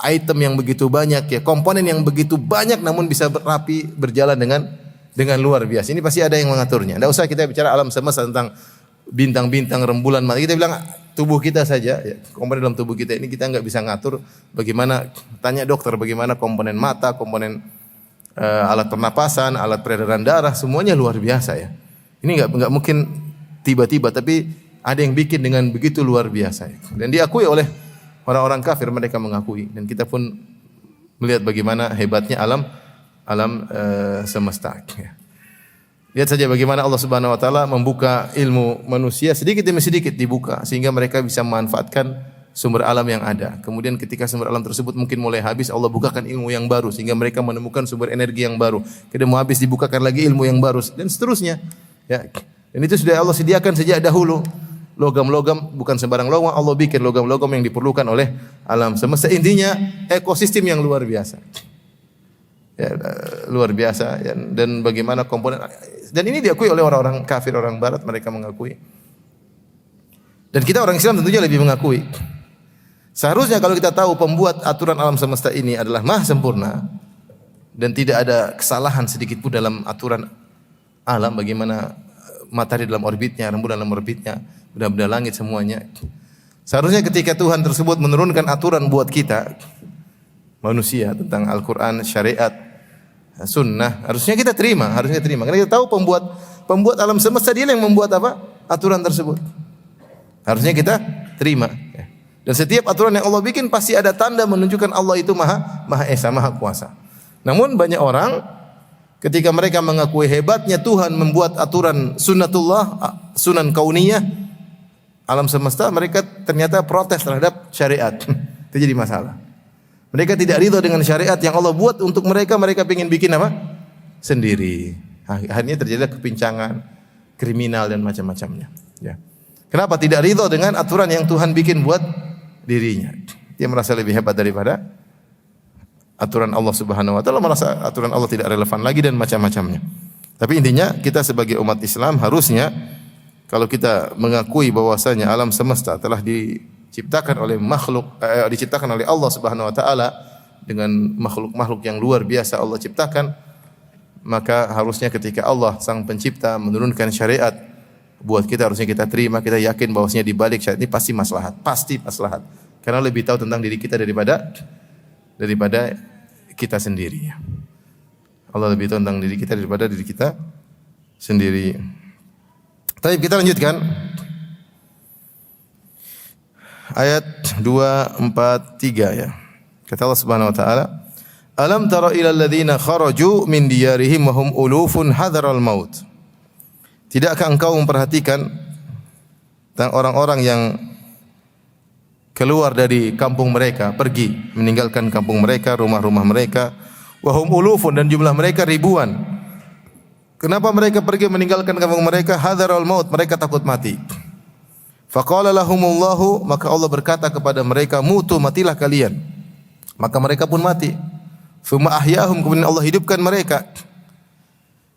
item yang begitu banyak, ya, komponen yang begitu banyak, namun bisa rapi berjalan dengan luar biasa. Ini pasti ada yang mengaturnya. Tidak usah kita bicara alam semesta tentang bintang-bintang, rembulan, mati. Kita bilang tubuh kita saja, ya, komponen dalam tubuh kita ini kita nggak bisa ngatur. Bagaimana? Tanya dokter, bagaimana komponen mata, komponen alat pernapasan, alat peredaran darah, semuanya luar biasa, ya. Ini nggak mungkin tiba-tiba, tapi ada yang bikin dengan begitu luar biasa, ya. Dan diakui oleh orang-orang kafir, mereka mengakui, dan kita pun melihat bagaimana hebatnya alam semesta. Ya. Lihat saja bagaimana Allah Subhanahu wa taala membuka ilmu manusia sedikit demi sedikit dibuka sehingga mereka bisa memanfaatkan sumber alam yang ada. Kemudian ketika sumber alam tersebut mungkin mulai habis, Allah bukakan ilmu yang baru sehingga mereka menemukan sumber energi yang baru. Kemudian mau habis, dibukakan lagi ilmu yang baru dan seterusnya. Ya. Dan itu sudah Allah sediakan sejak dahulu. logam-logam bukan sembarang logam, Allah bikin logam-logam yang diperlukan oleh alam semesta. Intinya ekosistem yang luar biasa. Ya, luar biasa ya. Dan bagaimana komponen, dan ini diakui oleh orang-orang kafir, orang barat, mereka mengakui. Dan kita orang Islam tentunya lebih mengakui. Seharusnya kalau kita tahu pembuat aturan alam semesta ini adalah maha sempurna dan tidak ada kesalahan sedikit pun dalam aturan alam, bagaimana matahari dalam orbitnya, rembulan dalam orbitnya, benda-benda langit semuanya. Seharusnya ketika Tuhan tersebut menurunkan aturan buat kita manusia tentang Al-Qur'an, syariat, sunnah, harusnya kita terima. Karena kita tahu pembuat alam semesta, dia yang membuat apa? Aturan tersebut. Harusnya kita terima. Dan setiap aturan yang Allah bikin pasti ada tanda menunjukkan Allah itu Maha Esa, Maha Kuasa. Namun banyak orang ketika mereka mengakui hebatnya Tuhan membuat aturan sunnatullah, sunan kauniyah, alam semesta, mereka ternyata protes terhadap syariat. Itu jadi masalah. Mereka tidak ridha dengan syariat yang Allah buat untuk mereka, mereka ingin bikin apa? Sendiri. Akhirnya terjadi kepincangan, kriminal dan macam-macamnya. Ya. Kenapa tidak ridha dengan aturan yang Tuhan bikin buat dirinya? Dia merasa lebih hebat daripada aturan Allah Subhanahu wa taala, merasa aturan Allah tidak relevan lagi dan macam-macamnya. Tapi intinya kita sebagai umat Islam harusnya kalau kita mengakui bahwasanya alam semesta telah diciptakan oleh diciptakan oleh Allah Subhanahu wa taala dengan makhluk-makhluk yang luar biasa Allah ciptakan, maka harusnya ketika Allah Sang Pencipta menurunkan syariat buat kita, harusnya kita terima, kita yakin bahwasanya di balik syariat ini pasti maslahat. Karena lebih tahu tentang diri kita daripada kita sendiri. Allah lebih tahu tentang diri kita daripada diri kita sendiri. Baik, kita lanjutkan. Ayat 2, 4, 3 ya. Kata Allah Subhanahu wa taala, "Alam tara ilal ladzina kharaju min diyarihim wa hum ulufun hadaral maut." Tidakkah engkau memperhatikan tentang orang-orang yang keluar dari kampung mereka, pergi meninggalkan kampung mereka, rumah-rumah mereka, wa hum ulufun, dan jumlah mereka ribuan. Kenapa mereka pergi meninggalkan kampung mereka? Hadaral maut, mereka takut mati. Faqala lahumullahu, maka Allah berkata kepada mereka, mutu, matilah kalian. Maka mereka pun mati. Tsumma ahyahum, kemudian Allah hidupkan mereka.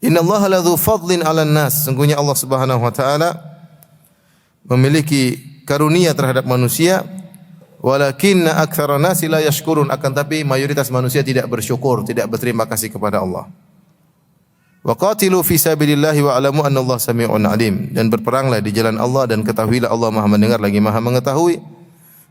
Innallaha ladzu fadlin 'alan nas, sungguhnya Allah Subhanahu wa taala memiliki karunia terhadap manusia, walakinna aktsara nasi la yashkurun, akan tapi mayoritas manusia tidak bersyukur, tidak berterima kasih kepada Allah. Wa qatilu fi sabilillahi wa alamu annallaha samii'un 'alim, dan berperanglah di jalan Allah dan ketahuilah Allah Maha mendengar lagi Maha mengetahui.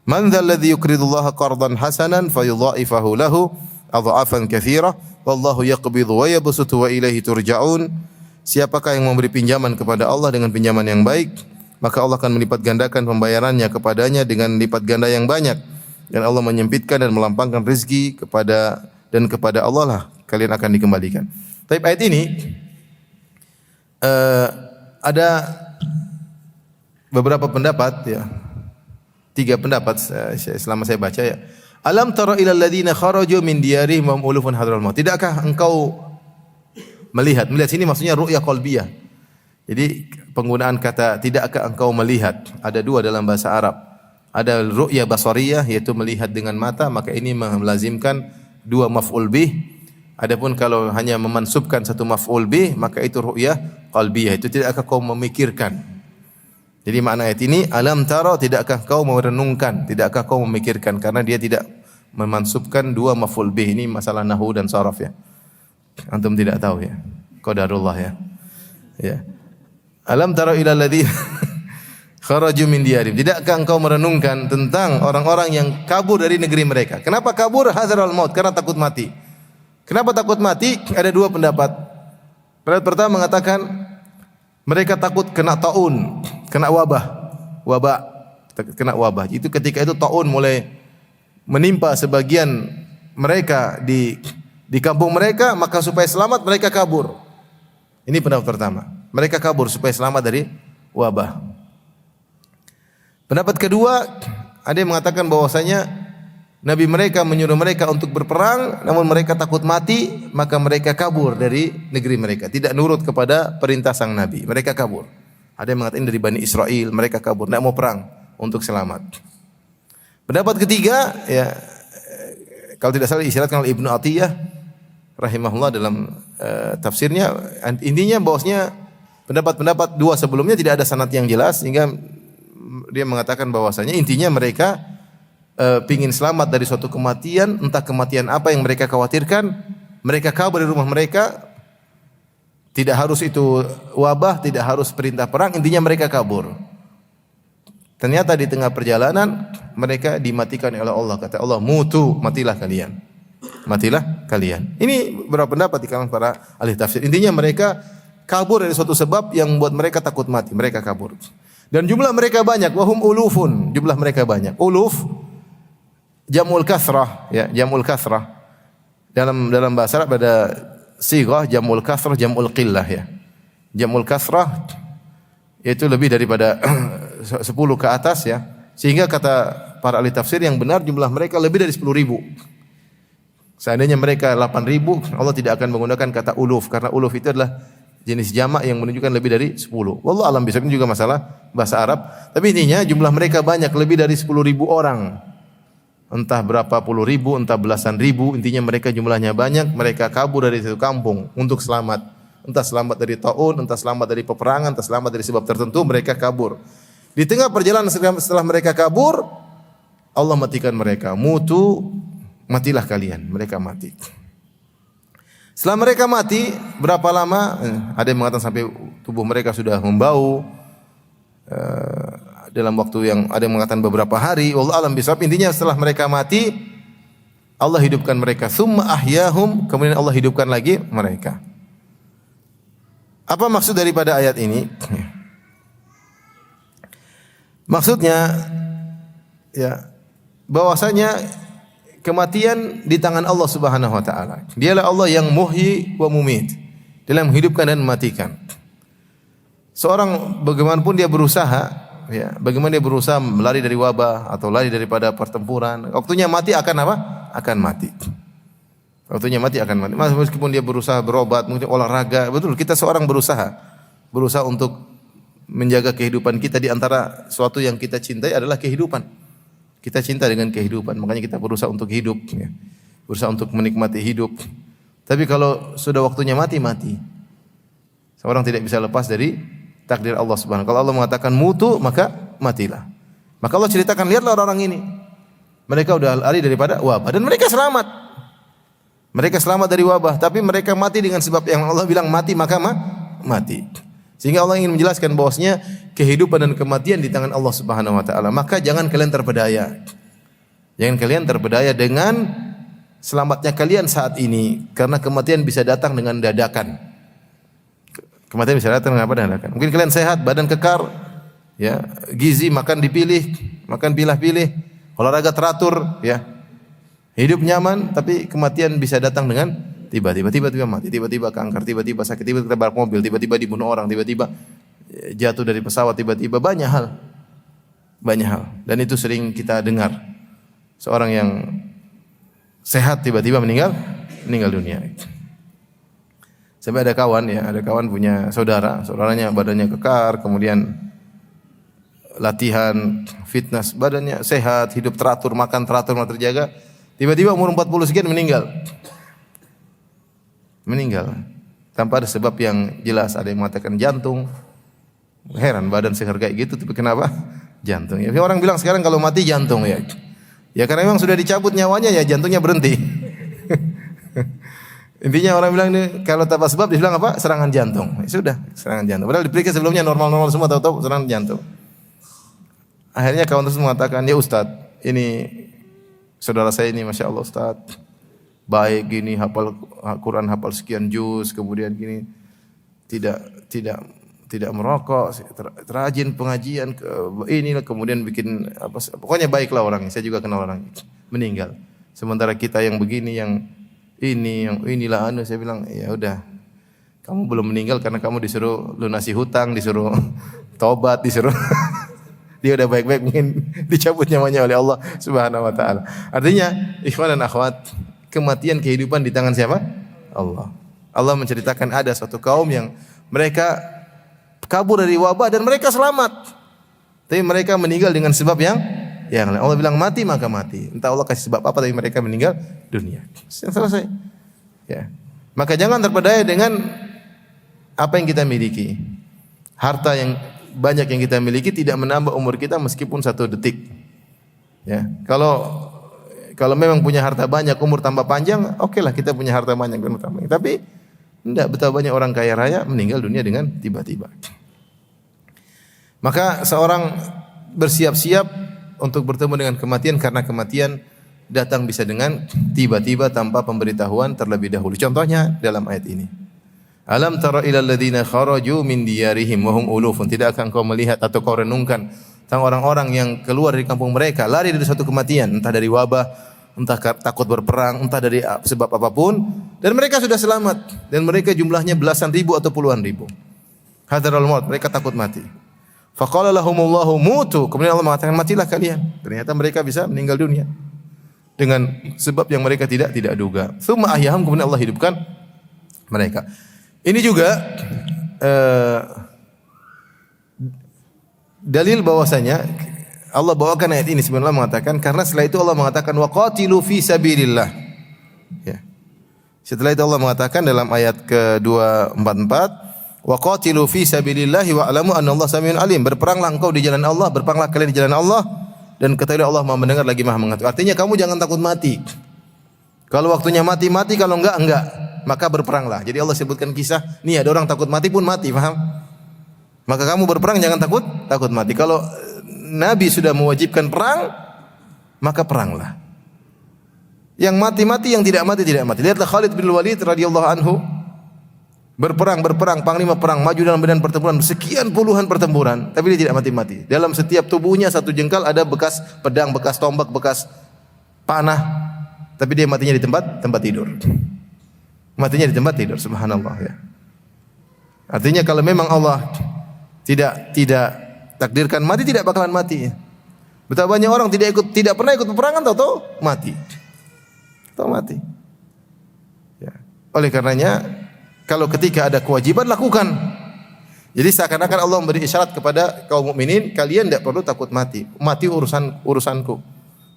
Man dzal ladzi yuqridullaha qardan hasanan fayudha'ifahu lahu adha'afan katsira wallahu yaqbidu wa yabsutu wa ilaihi turja'un. Siapakah yang memberi pinjaman kepada Allah dengan pinjaman yang baik, maka Allah akan melipat gandakan pembayarannya kepadanya dengan lipat ganda yang banyak, dan Allah menyempitkan dan melampangkan rezeki kepada Allah lah kalian akan dikembalikan. Tapi ayat ini ada beberapa pendapat ya. 3 pendapat selama saya baca ya. Alam tara ilal ladzina kharaju min diyarihim wa hum ulufun hadral maut. Tidakkah engkau melihat sini maksudnya ru'ya qalbiyah. Jadi penggunaan kata tidakkah engkau melihat ada 2 dalam bahasa Arab. Ada ru'ya basariyah, yaitu melihat dengan mata, maka ini melazimkan 2 maf'ul bih. Adapun kalau hanya memansubkan 1 maf'ul bih, maka itu ru'ya qalbiyah. Itu tidakkah kau memikirkan. Jadi makna ayat ini, alam tara, tidakkah kau merenungkan, tidakkah kau memikirkan, karena dia tidak memansubkan 2 maf'ul bih. Ini masalah nahwu dan sharaf ya. Antum tidak tahu ya. Qadarullah ya. Ya. Alam tara ilal ladzina kharaju min diyarihim. Tidakkah engkau merenungkan tentang orang-orang yang kabur dari negeri mereka? Kenapa kabur? Hadzaral maut, karena takut mati. Kenapa takut mati? Ada 2 pendapat. Pendapat pertama mengatakan mereka takut kena taun, kena wabah. Kena wabah. Itu ketika itu taun mulai menimpa sebagian mereka di kampung mereka, maka supaya selamat mereka kabur. Ini pendapat pertama. Mereka kabur supaya selamat dari wabah. Pendapat kedua, ada yang mengatakan bahwasanya Nabi mereka menyuruh mereka untuk berperang, namun mereka takut mati, maka mereka kabur dari negeri mereka. Tidak nurut kepada perintah sang Nabi. Mereka kabur. Ada yang mengatakan dari Bani Israel, mereka kabur, tidak mau perang untuk selamat. Pendapat ketiga, ya kalau tidak salah disyaratkan oleh Ibnu Atiyah rahimahullah dalam tafsirnya, intinya bahwasanya pendapat-pendapat dua sebelumnya tidak ada sanad yang jelas, sehingga dia mengatakan bahwasanya intinya mereka pingin selamat dari suatu kematian, entah kematian apa yang mereka khawatirkan, mereka kabur dari rumah mereka. Tidak harus itu wabah, tidak harus perintah perang, intinya mereka kabur. Ternyata di tengah perjalanan mereka dimatikan oleh Allah. Kata Allah, mutu, matilah kalian. Matilah kalian. Ini beberapa pendapat di kalangan para ahli tafsir. Intinya mereka kabur dari suatu sebab yang membuat mereka takut mati. Mereka kabur. Dan jumlah mereka banyak. Wahum ulufun. Jumlah mereka banyak. Uluf, jamul kasrah. Ya, jamul kasrah. Dalam bahasa Arab ada sighah jamul kasrah, jamul qillah ya. Jamul kasrah yaitu lebih daripada 10 ke atas ya. Sehingga kata para ahli tafsir yang benar jumlah mereka lebih dari 10.000. Seandainya mereka 8.000, Allah tidak akan menggunakan kata uluf karena uluf itu adalah jenis jamak yang menunjukkan lebih dari 10. Wallahu alam bisawab, ini juga masalah bahasa Arab. Tapi intinya jumlah mereka banyak, lebih dari 10.000 orang. Entah berapa puluh ribu, entah belasan ribu, intinya mereka jumlahnya banyak, mereka kabur dari satu kampung untuk selamat. Entah selamat dari taun, entah selamat dari peperangan, entah selamat dari sebab tertentu, mereka kabur. Di tengah perjalanan setelah mereka kabur, Allah matikan mereka. Mutu, matilah kalian. Mereka mati. Setelah mereka mati, berapa lama? Ada yang mengatakan sampai tubuh mereka sudah membau. Dalam waktu yang ada yang mengatakan beberapa hari, wallahu alam bisawab. Intinya setelah mereka mati, Allah hidupkan mereka. Tsumma ahyahum, kemudian Allah hidupkan lagi mereka. Apa maksud daripada ayat ini? Maksudnya ya bahwasanya kematian di tangan Allah Subhanahu wa taala. Dialah Allah yang muhyi wa mumit, dalam menghidupkan dan mematikan. Seorang bagaimanapun dia berusaha, ya, bagaimana dia berusaha lari dari wabah atau lari daripada pertempuran, waktunya mati akan apa? Akan mati. Waktunya mati akan mati. Meskipun dia berusaha berobat, mungkin olahraga, betul kita seorang berusaha untuk menjaga kehidupan kita. Di antara sesuatu yang kita cintai adalah kehidupan. Kita cinta dengan kehidupan, makanya kita berusaha untuk hidup, ya. Berusaha untuk menikmati hidup. Tapi kalau sudah waktunya mati, mati. Seorang tidak bisa lepas dari takdir Allah Subhanahu wa taala. Kalau Allah mengatakan mutu, maka matilah. Maka Allah ceritakan, lihatlah orang-orang ini. Mereka udah lari daripada wabah dan mereka selamat. Mereka selamat dari wabah, tapi mereka mati dengan sebab yang Allah bilang mati, maka mati. Sehingga Allah ingin menjelaskan bahwasanya kehidupan dan kematian di tangan Allah Subhanahu wa taala. Maka jangan kalian terpedaya. Jangan kalian terpedaya dengan selamatnya kalian saat ini, karena kematian bisa datang dengan dadakan. Kematian bisa datang dengan apa? Dadakan. Mungkin kalian sehat, badan kekar, ya, gizi makan dipilih, makan pilih-pilih, olahraga teratur, ya. Hidup nyaman, tapi kematian bisa datang dengan tiba-tiba mati, tiba-tiba kanker, tiba-tiba sakit, tiba-tiba tertabrak mobil, tiba-tiba dibunuh orang, tiba-tiba jatuh dari pesawat, tiba-tiba banyak hal. Dan itu sering kita dengar. Seorang yang sehat tiba-tiba meninggal dunia. Sampai ada kawan punya saudaranya badannya kekar, kemudian latihan fitness, badannya sehat, hidup teratur, makan teratur, terjaga. Tiba-tiba umur 40 sekian meninggal tanpa ada sebab yang jelas. Ada yang mengatakan jantung. Heran, badan segar kayak gitu tapi kenapa jantung? Ya, orang bilang sekarang kalau mati jantung, ya. Ya karena memang sudah dicabut nyawanya, ya jantungnya berhenti. Intinya orang bilang ini kalau tanpa sebab dibilang apa? Serangan jantung. Ya sudah, serangan jantung. Padahal diperiksa sebelumnya normal-normal semua, tahu-tahu serangan jantung. Akhirnya kawan tersebut mengatakan, "Ya Ustaz, ini saudara saya ini Masya Allah Ustaz, baik gini, hafal Quran, hafal sekian juz, kemudian gini tidak merokok, rajin pengajian, inilah kemudian bikin apa, pokoknya baiklah orangnya. Saya juga kenal orangnya. Meninggal. Sementara kita yang begini, yang inilah anu." Saya bilang, "Ya udah, kamu belum meninggal karena kamu disuruh lunasi hutang, disuruh tobat, disuruh dia udah baik-baik, mungkin dicabut nyawanya oleh Allah Subhanahu wa taala." Artinya, ikhwan dan akhwat, kematian kehidupan di tangan siapa? Allah. Allah menceritakan ada suatu kaum yang mereka kabur dari wabah dan mereka selamat. Tapi mereka meninggal dengan sebab yang lain. Allah bilang mati maka mati. Entah Allah kasih sebab apa tapi mereka meninggal dunia. Selesai. Ya. Maka jangan terpedaya dengan apa yang kita miliki. Harta yang banyak yang kita miliki tidak menambah umur kita meskipun 1 detik. Ya. Kalau memang punya harta banyak, umur tambah panjang, okelah kita punya harta banyak dan tambah. Tapi tidak, betapa banyak orang kaya raya meninggal dunia dengan tiba-tiba. Maka seorang bersiap-siap untuk bertemu dengan kematian karena kematian datang bisa dengan tiba-tiba tanpa pemberitahuan terlebih dahulu. Contohnya dalam ayat ini. Alam tara ilal ladzina kharaju min diyarihim wa hum ulufun. Tidakkah engkau melihat atau kau renungkan tentang orang-orang yang keluar dari kampung mereka, lari dari suatu kematian, entah dari wabah, entah takut berperang, entah dari sebab apapun, dan mereka sudah selamat dan mereka jumlahnya belasan ribu atau puluhan ribu. Hadarul maut, mereka takut mati. Faqala lahumullahu mutu. Kemudian Allah mengatakan matilah kalian. Ternyata mereka bisa meninggal dunia dengan sebab yang mereka tidak duga. Tsumma ahyahum, kemudian Allah hidupkan mereka. Ini juga dalil bahwasanya Allah bawakan ayat ini sebenarnya mengatakan karena setelah itu Allah mengatakan waqatilu fi sabilillah. Ya. Setelah itu Allah mengatakan dalam ayat ke-244 wa qatilu fi sabilillahi wa alamu annallaha samiun alim. Berperanglah engkau di jalan Allah, berperanglah kalian di jalan Allah dan ketahuilah Allah Maha mendengar lagi Maha mengetahui. Artinya kamu jangan takut mati. Kalau waktunya mati, kalau enggak. Maka berperanglah. Jadi Allah sebutkan kisah, nih ada orang takut mati pun mati, paham? Maka kamu berperang jangan takut mati. Kalau Nabi sudah mewajibkan perang, maka peranglah. Yang mati, yang tidak mati. Lihatlah Khalid bin Walid radhiyallahu anhu. Berperang, panglima perang, maju dalam medan pertempuran, sekian puluhan pertempuran, tapi dia tidak mati-mati. Dalam setiap tubuhnya 1 jengkal ada bekas pedang, bekas tombak, bekas panah, tapi dia matinya di tempat tidur. Matinya di tempat tidur, subhanallah ya. Artinya kalau memang Allah tidak takdirkan mati, tidak bakalan mati. Betapa banyak orang tidak pernah ikut peperangan tahu mati. Ya. Oleh karenanya kalau ketika ada kewajiban lakukan. Jadi seakan-akan Allah memberi isyarat kepada kaum mukminin, kalian tidak perlu takut mati. Mati urusanku.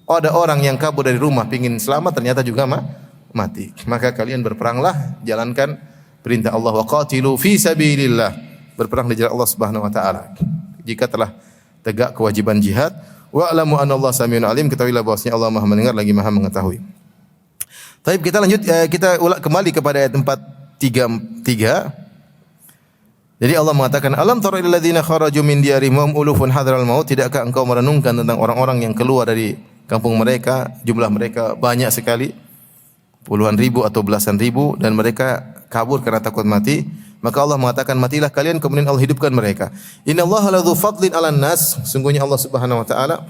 Oh, ada orang yang kabur dari rumah pingin selamat ternyata juga mati. Maka kalian berperanglah, jalankan perintah Allah wa qatilu fi sabilillah. Berperang di jalan Allah Subhanahu wa taala. Jika telah tegak kewajiban jihad, wa alamu anallahu samiun alim, ketahuilah bahwasanya Allah Maha mendengar lagi Maha mengetahui. Baik, kita lanjut kita kembali kepada ayat 4:3. Jadi Allah mengatakan alam tara ilal ladzina kharaju min diyarihim wa hum ulufun hadral maut. Tidakkah engkau merenungkan tentang orang-orang yang keluar dari kampung mereka, jumlah mereka banyak sekali, puluhan ribu atau belasan ribu, dan mereka kabur karena takut mati. Maka Allah mengatakan matilah kalian, kemudian Allah hidupkan mereka. Innallaha ladzu fadlin 'alan nas. Sungguhnya Allah Subhanahu wa taala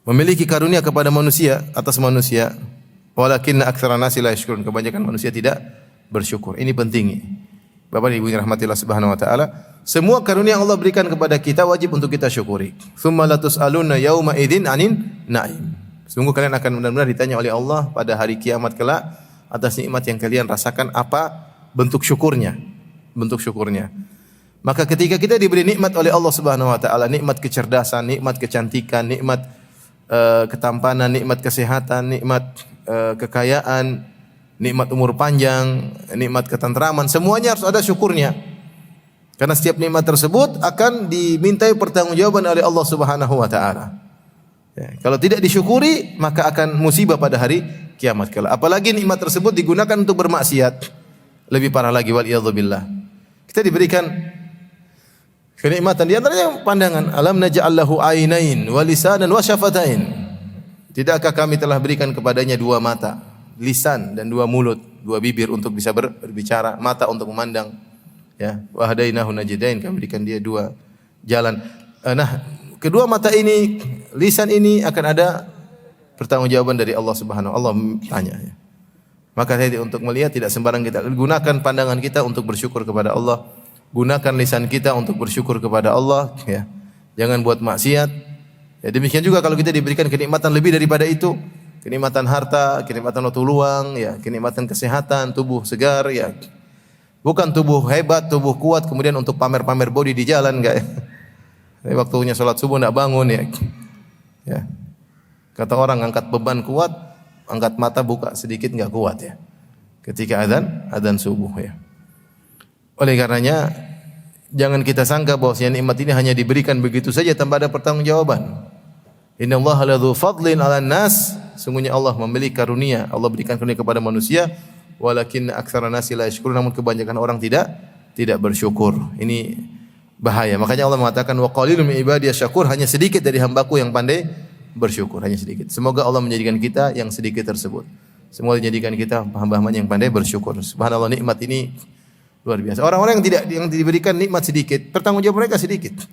memiliki karunia kepada manusia, atas manusia. Walakinna aktsara nasi la yashkurun. Kebanyakan manusia tidak bersyukur. Ini penting. Bapak Ibu yang rahmatillah Subhanahu wa taala, semua karunia yang Allah berikan kepada kita wajib untuk kita syukuri. Tsumma latus'aluna yauma idzin 'anin na'im. Sungguh kalian akan benar-benar ditanya oleh Allah pada hari kiamat kelak atas nikmat yang kalian rasakan, apa bentuk syukurnya. Maka ketika kita diberi nikmat oleh Allah Subhanahu wa taala, nikmat kecerdasan, nikmat kecantikan, nikmat ketampanan, nikmat kesehatan, nikmat kekayaan, nikmat umur panjang, nikmat ketentraman, semuanya harus ada syukurnya. Karena setiap nikmat tersebut akan dimintai pertanggungjawaban oleh Allah Subhanahu wa taala. Ya, kalau tidak disyukuri maka akan musibah pada hari kiamat kelak. Apalagi nikmat tersebut digunakan untuk bermaksiat, lebih parah lagi, wal iyadzubillah. Kita diberikan kenikmatan, di antaranya pandangan. Alam naj'al lahu ainain wa lisanan wa syafatain. Tidakkah kami telah berikan kepadanya 2 mata, lisan dan 2 mulut, 2 bibir untuk bisa berbicara, mata untuk memandang. Ya, wa hadainahu najdain, kami berikan dia 2 jalan. Nah, kedua mata ini, lisan ini akan ada pertanggungjawaban dari Allah Subhanahu. Allah tanya. Ya. Maka untuk melihat tidak sembarang kita gunakan pandangan kita untuk bersyukur kepada Allah. Gunakan lisan kita untuk bersyukur kepada Allah. Ya. Jangan buat maksiat. Ya, demikian juga kalau kita diberikan kenikmatan lebih daripada itu, kenikmatan harta, kenikmatan waktu luang, ya, kenikmatan kesehatan, tubuh segar, ya. Bukan tubuh hebat, tubuh kuat kemudian untuk pamer-pamer body di jalan, enggak ya. Tapi waktunya sholat subuh enggak bangun ya. Ya. Kata orang angkat beban kuat, angkat mata buka sedikit enggak kuat ya. Ketika adzan subuh ya. Oleh karenanya jangan kita sangka bahwasanya nikmat ini hanya diberikan begitu saja tanpa ada pertanggungjawaban. Innallaha ladzu fadlin 'alan nas. Sungguhnya Allah memiliki karunia, Allah berikan karunia kepada manusia, walakin aktsara nasi la yashkurun, namun kebanyakan orang tidak bersyukur. Ini bahaya. Makanya Allah mengatakan wa qalilun min ibadiyas syakur, hanya sedikit dari hambaku yang pandai bersyukur, hanya sedikit. Semoga Allah menjadikan kita yang sedikit tersebut. Semoga menjadikan kita hamba-hambanya yang pandai bersyukur. Subhanallah, nikmat ini luar biasa. Orang-orang yang diberikan nikmat sedikit, bertanggung jawab mereka sedikit.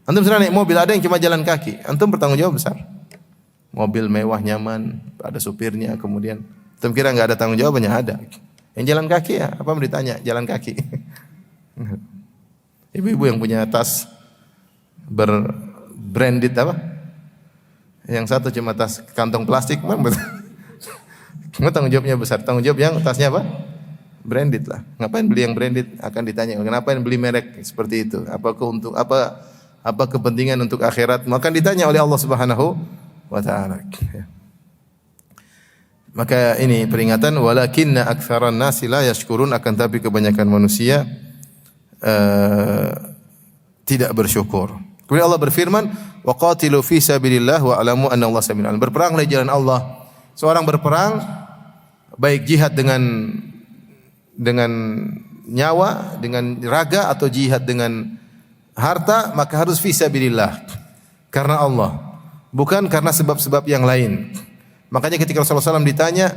Antum sedang naik mobil, ada yang cuma jalan kaki, antum bertanggung jawab besar. Mobil mewah, nyaman, ada supirnya, kemudian antum kira enggak ada tanggung jawabnya? Ada. Yang jalan kaki ya, apa mau ditanya? Jalan kaki. Ibu-ibu yang punya tas berbranded apa? Yang satu cuma tas kantong plastik, tanggung jawabnya besar. Tanggung jawab yang tasnya apa? Branded lah. Ngapain beli yang branded? Akan ditanya. Kenapa beli merek seperti itu? Apa kepentingan untuk akhirat? Maka ditanya oleh Allah Subhanahu wa taala. Maka ini peringatan walakinna aktsaran nasi la yashkurun, akan tapi kebanyakan manusia tidak bersyukur. Kemudian Allah berfirman, wa qatilu fi sabilillah wa alamu anna Allah samiun alim. Berperanglah di jalan Allah. Seorang berperang baik jihad dengan nyawa, dengan raga atau jihad dengan harta, maka harus fi sabilillah. Karena Allah, bukan karena sebab-sebab yang lain. Makanya ketika Rasulullah SAW ditanya,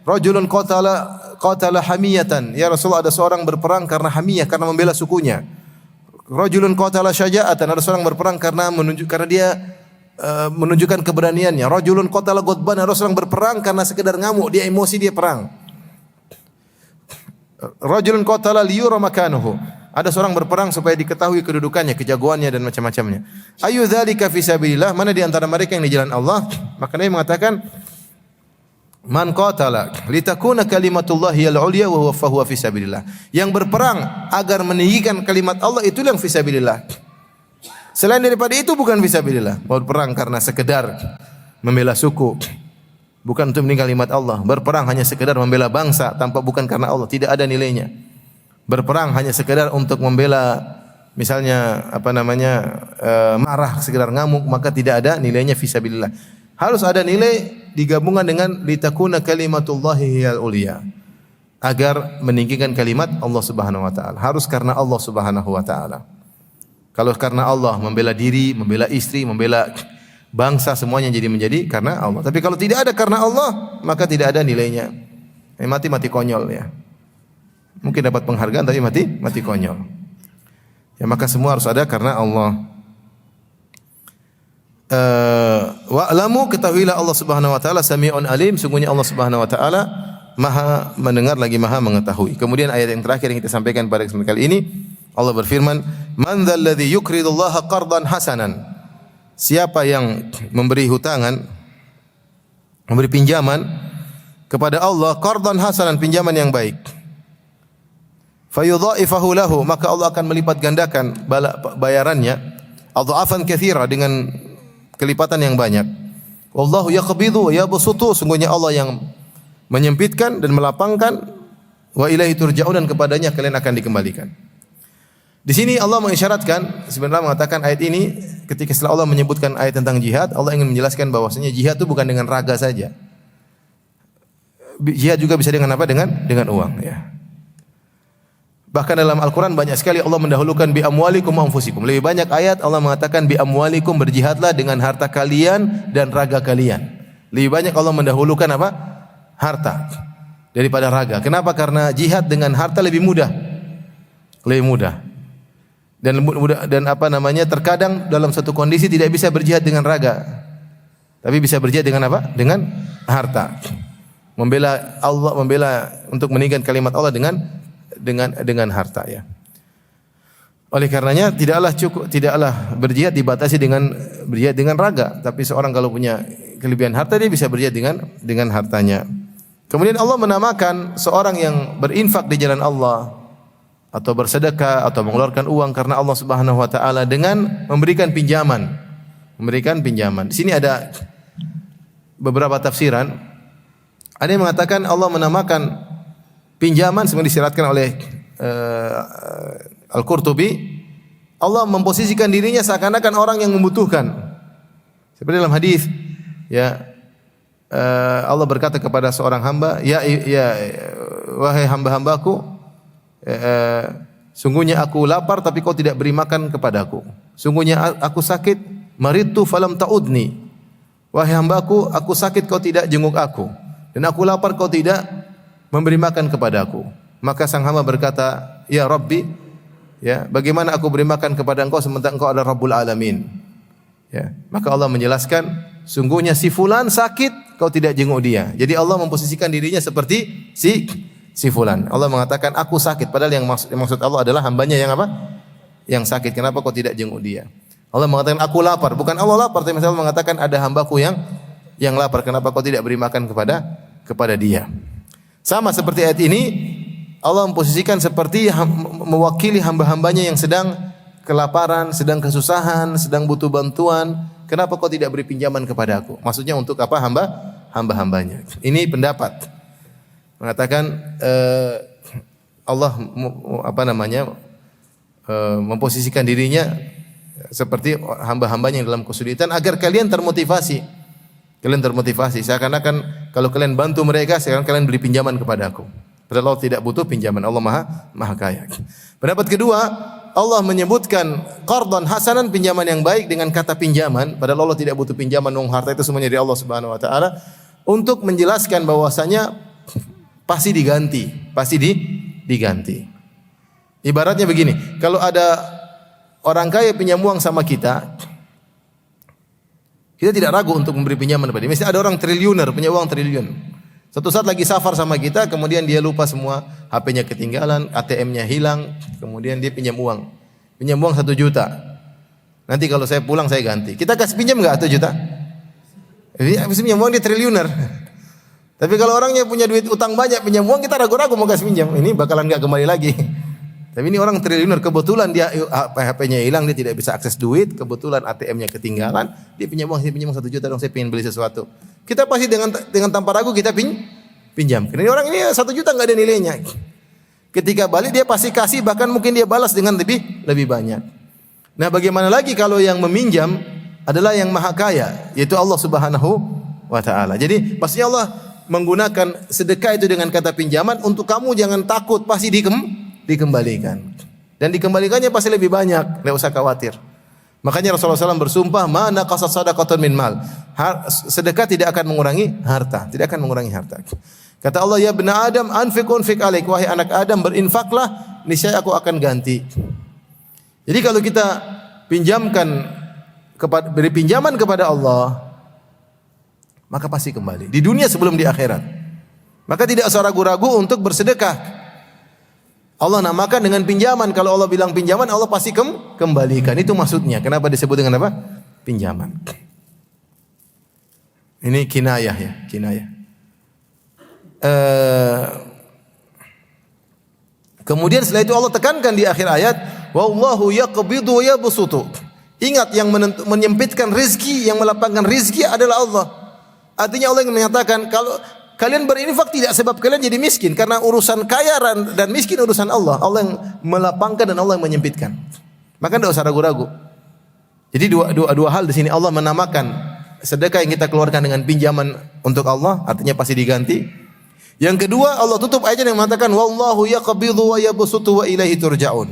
rajulun qatala hamiyatan, ya Rasulullah, ada seorang berperang karena hamiyah, karena membela sukunya. Rajulun qatala syaja'atan, ada seorang berperang karena dia menunjukkan keberaniannya. Rajulun qatala ghadban, ada seorang berperang karena sekedar ngamuk, dia emosi, dia perang. Rajulun qatala liyura makanuhu, ada seorang berperang supaya diketahui kedudukannya, kejagoannya dan macam-macamnya. Ayu dzalika fi sabilillah, mana di antara mereka yang di jalan Allah? Maka Nabi mengatakan, man qatala litakuna kalimatullahi al-ulya wa huwa fahuwa fi sabilillah. Yang berperang agar meninggikan kalimat Allah, itu yang fi sabilillah. Selain daripada itu bukan fi sabilillah. Berperang karena sekedar membela suku, bukan untuk meninggikan kalimat Allah. Berperang hanya sekedar membela bangsa tanpa bukan karena Allah, tidak ada nilainya. Berperang hanya sekedar untuk membela misalnya marah, sekedar ngamuk, maka tidak ada nilainya fi sabilillah. Harus ada nilai digabungkan dengan litakuna kalimatullahi hiyal uliya, agar meninggikan kalimat Allah Subhanahu wa taala. Harus karena Allah Subhanahu wa taala. Kalau karena Allah, membela diri, membela istri, membela bangsa, semuanya menjadi karena Allah. Tapi kalau tidak ada karena Allah, maka tidak ada nilainya. Mati konyol ya. Mungkin dapat penghargaan tapi mati konyol. Ya, maka semua harus ada karena Allah. Wa'lamu, ketahuilah Allah Subhanahu wa taala sami'un alim, sungguhnya Allah Subhanahu wa taala Maha mendengar lagi Maha mengetahui. Kemudian ayat yang terakhir yang kita sampaikan pada kesempatan kali ini, Allah berfirman, "Man dzalladzi yuqridullaha qardan hasanan." Siapa yang memberi pinjaman kepada Allah, qardan hasanan, pinjaman yang baik. Fayudha'ifahu lahu, maka Allah akan melipat gandakan bayarannya, adha'afan katsira, dengan kelipatan yang banyak. Wallahu yaqbidu wa yabsutu, sungguhnya Allah yang menyempitkan dan melapangkan, wa ilaihi turja'un, dan kepadanya kalian akan dikembalikan. Di sini Allah mengisyaratkan, sebenarnya mengatakan ayat ini ketika setelah Allah menyebutkan ayat tentang jihad, Allah ingin menjelaskan bahwasanya jihad itu bukan dengan raga saja. Jihad juga bisa dengan apa? Dengan uang ya. Bahkan dalam Al-Quran banyak sekali Allah mendahulukan bi amwalikum wa anfusikum. Lebih banyak ayat Allah mengatakan bi amwalikum, berjihadlah dengan harta kalian dan raga kalian. Lebih banyak Allah mendahulukan apa? Harta daripada raga. Kenapa? Karena jihad dengan harta lebih mudah. Lebih mudah. Dan terkadang dalam satu kondisi tidak bisa berjihad dengan raga. Tapi bisa berjihad dengan apa? Dengan harta. Membela Allah, membela untuk meninggikan kalimat Allah dengan harta ya. Oleh karenanya tidaklah berjihad dibatasi dengan berjihad dengan raga, tapi seorang kalau punya kelebihan harta dia bisa berjihad dengan hartanya. Kemudian Allah menamakan seorang yang berinfak di jalan Allah atau bersedekah atau mengeluarkan uang karena Allah Subhanahu wa taala dengan memberikan pinjaman. Memberikan pinjaman. Di sini ada beberapa tafsiran. Ada yang mengatakan Allah menamakan pinjaman seperti disyaratkan oleh Al-Qurtubi, Allah memposisikan dirinya seakan-akan orang yang membutuhkan. Seperti dalam hadis, ya Allah berkata kepada seorang hamba, wahai hamba-hambaku, sungguhnya aku lapar tapi kau tidak beri makan kepadaku. Sungguhnya aku sakit, maridtu falam ta'udni. Wahai hambaku, aku sakit kau tidak jenguk aku, dan aku lapar kau tidak memberi makan kepadaku. Maka sang hamba berkata, ya Rabbi, ya, bagaimana aku beri makan kepada engkau sementara engkau adalah Rabbul Alamin? Ya, maka Allah menjelaskan, sungguhnya si fulan sakit, kau tidak jenguk dia. Jadi Allah memposisikan dirinya seperti si fulan. Allah mengatakan aku sakit, padahal yang maksud Allah adalah hambanya yang apa? Yang sakit. Kenapa kau tidak jenguk dia? Allah mengatakan aku lapar, bukan Allah lapar, tapi Allah mengatakan ada hambaku yang lapar. Kenapa kau tidak beri makan kepada dia? Sama seperti ayat ini, Allah memposisikan seperti mewakili hamba-hambanya yang sedang kelaparan, sedang kesusahan, sedang butuh bantuan. Kenapa kau tidak beri pinjaman kepada aku? Maksudnya untuk apa? Hamba-hambanya. Ini pendapat mengatakan Allah memposisikan dirinya seperti hamba-hambanya yang dalam kesulitan agar kalian termotivasi. Kalian termotivasi. Seakan-akan kalau kalian bantu mereka, sekarang kalian beri pinjaman kepada aku. Padahal Allah tidak butuh pinjaman. Allah maha kaya. Pendapat kedua, Allah menyebutkan qardan hasanan, pinjaman yang baik dengan kata pinjaman. Padahal Allah tidak butuh pinjaman, harta itu semuanya dari Allah Subhanahu wa taala, untuk menjelaskan bahwasanya pasti diganti. Ibaratnya begini, kalau ada orang kaya pinjam uang sama kita tidak ragu untuk memberi pinjaman kepada dia. Misalnya ada orang triliuner punya uang triliun. Satu saat lagi safar sama kita, kemudian dia lupa semua, HP-nya ketinggalan, ATM-nya hilang, kemudian dia pinjam uang 1 juta. Nanti kalau saya pulang saya ganti. Kita kasih pinjam enggak 1 juta? Jadi habis pinjam uang dia triliuner. Tapi kalau orangnya punya duit utang banyak pinjam uang, kita ragu-ragu mau kasih pinjam. Ini bakalan enggak kembali lagi. Tapi ini orang triliuner, kebetulan dia HP-nya hilang, dia tidak bisa akses duit, kebetulan ATM-nya ketinggalan, dia pinjam uang 1 juta dong, saya ingin beli sesuatu. Kita pasti dengan tanpa ragu kita pinjam. Ini orang ini 1 juta enggak ada nilainya. Ketika balik dia pasti kasih, bahkan mungkin dia balas dengan lebih banyak. Nah, bagaimana lagi kalau yang meminjam adalah yang maha kaya, yaitu Allah Subhanahu wa taala. Jadi, pastinya Allah menggunakan sedekah itu dengan kata pinjaman untuk kamu jangan takut, pasti dikembalikan. Dan dikembalikannya pasti lebih banyak, tidak usah khawatir. Makanya Rasulullah SAW bersumpah, "Ma naqasat shadaqatun min mal." Sedekah tidak akan mengurangi harta, tidak akan mengurangi harta. Kata Allah, "Ya bani Adam, anfiq alaik." Wahai anak Adam, berinfaklah, niscaya aku akan ganti. Jadi kalau kita beri pinjaman kepada Allah, maka pasti kembali. Di dunia sebelum di akhirat. Maka tidak usah ragu-ragu untuk bersedekah. Allah namakan dengan pinjaman. Kalau Allah bilang pinjaman, Allah pasti kembalikan. Itu maksudnya. Kenapa disebut dengan apa? Pinjaman. Ini kinayah ya, kinayah. Kemudian setelah itu Allah tekankan di akhir ayat, wallahu yaqbidu wa yabsutu. Ingat, yang menyempitkan rizki, yang melapangkan rizki adalah Allah. Artinya Allah yang menyatakan, kalau kalian berinfak tidak sebab kalian jadi miskin, karena urusan kaya dan miskin urusan Allah. Allah yang melapangkan dan Allah yang menyempitkan. Maka tidak usah ragu-ragu. Jadi dua hal di sini. Allah menamakan sedekah yang kita keluarkan dengan pinjaman untuk Allah, artinya pasti diganti. Yang kedua, Allah tutup ayat yang mengatakan wallahu yaqbidu wa yabsutu wa ilaihi turja'un.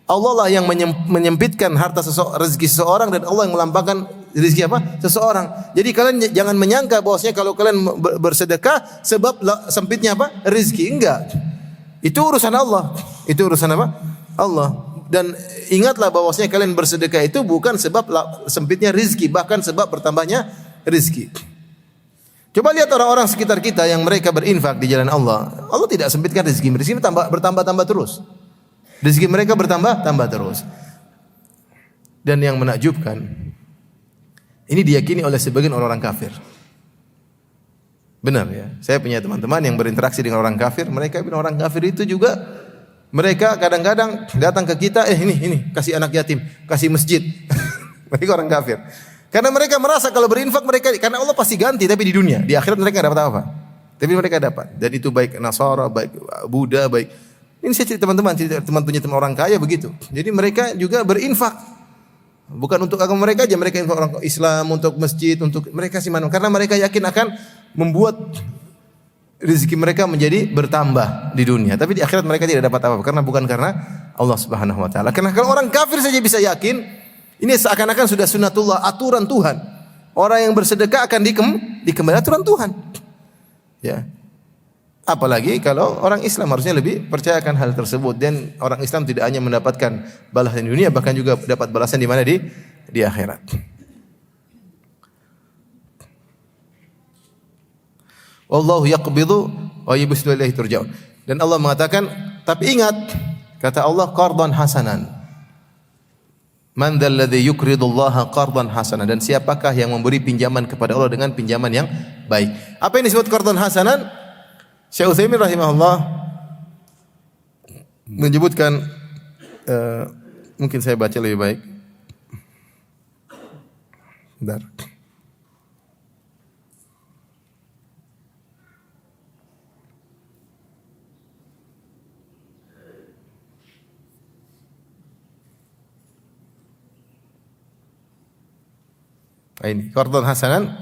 Allah lah yang menyempitkan harta rezeki seseorang, dan Allah yang melampangkan rezeki apa? Seseorang. Jadi kalian jangan menyangka bahwasanya kalau kalian bersedekah sebab sempitnya apa? Rezeki. Enggak. Itu urusan Allah. Itu urusan apa? Allah. Dan ingatlah bahwasanya kalian bersedekah itu bukan sebab sempitnya rezeki, bahkan sebab bertambahnya rezeki. Coba lihat orang-orang sekitar kita yang mereka berinfak di jalan Allah. Allah tidak sempitkan rezeki. Rezeki bertambah terus. Rezeki mereka bertambah terus. Dan yang menakjubkan, ini diyakini oleh sebagian orang-orang kafir. Benar ya. Saya punya teman-teman yang berinteraksi dengan orang kafir. Mereka bilang orang kafir itu juga Mereka kadang-kadang datang ke kita, ini kasih anak yatim, kasih masjid. Mereka orang kafir. Karena mereka merasa kalau berinfak mereka, karena Allah pasti ganti, tapi di dunia, di akhirat mereka enggak dapat apa-apa. Tapi mereka dapat. Dan itu baik Nasara, baik Buddha, baik. Ini saya cerita teman-teman, punya teman orang kaya begitu. Jadi mereka juga berinfak. Bukan untuk agama mereka aja, mereka infak orang Islam, untuk masjid, untuk mereka sih mana. Karena mereka yakin akan membuat rezeki mereka menjadi bertambah di dunia, tapi di akhirat mereka tidak dapat apa-apa karena bukan karena Allah Subhanahu wa taala. Karena kalau orang kafir saja bisa yakin, ini seakan-akan sudah sunatullah, aturan Tuhan. Orang yang bersedekah akan dikembalikan aturan Tuhan. Ya. Apalagi kalau orang Islam harusnya lebih percayakan hal tersebut, dan orang Islam tidak hanya mendapatkan balasan di dunia, bahkan juga dapat balasan di mana, di akhirat. Wallahu yaqbidu wa yabsutu ilaihi turja'un. Dan Allah mengatakan, tapi ingat, kata Allah, qardan hasanan. Man dzal ladzi yuqridullaha qardan hasanan. Dan siapakah yang memberi pinjaman kepada Allah dengan pinjaman yang baik? Apa yang disebut qardan hasanan? Syekh Utsaimin rahimahullah menyebutkan, mungkin saya baca lebih baik. Bentar. Ini qardan hasanan.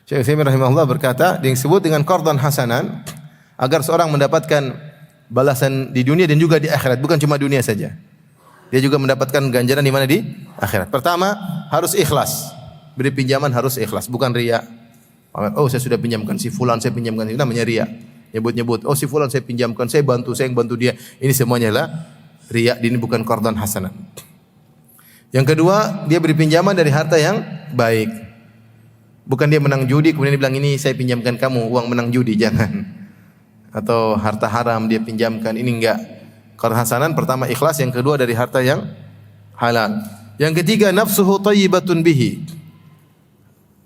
Syekh Utsaimin rahimahullah berkata, yang disebut dengan qardan hasanan agar seorang mendapatkan balasan di dunia dan juga di akhirat, bukan cuma dunia saja. Dia juga mendapatkan ganjaran di mana, di akhirat. Pertama, harus ikhlas. Beri pinjaman harus ikhlas, bukan riya. Oh, saya sudah pinjamkan si fulan, saya pinjamkan, itu namanya riya. Nyebut-nyebut, oh si fulan saya pinjamkan, saya bantu dia. Ini semuanya adalah riya, ini bukan qardan hasanan. Yang kedua, dia beri pinjaman dari harta yang baik. Bukan dia menang judi kemudian dia bilang, ini saya pinjamkan kamu uang menang judi, jangan. Atau harta haram dia pinjamkan, ini enggak. Qardan hasanan pertama ikhlas, yang kedua dari harta yang halal. Yang ketiga, nafsuhu thayyibatun bihi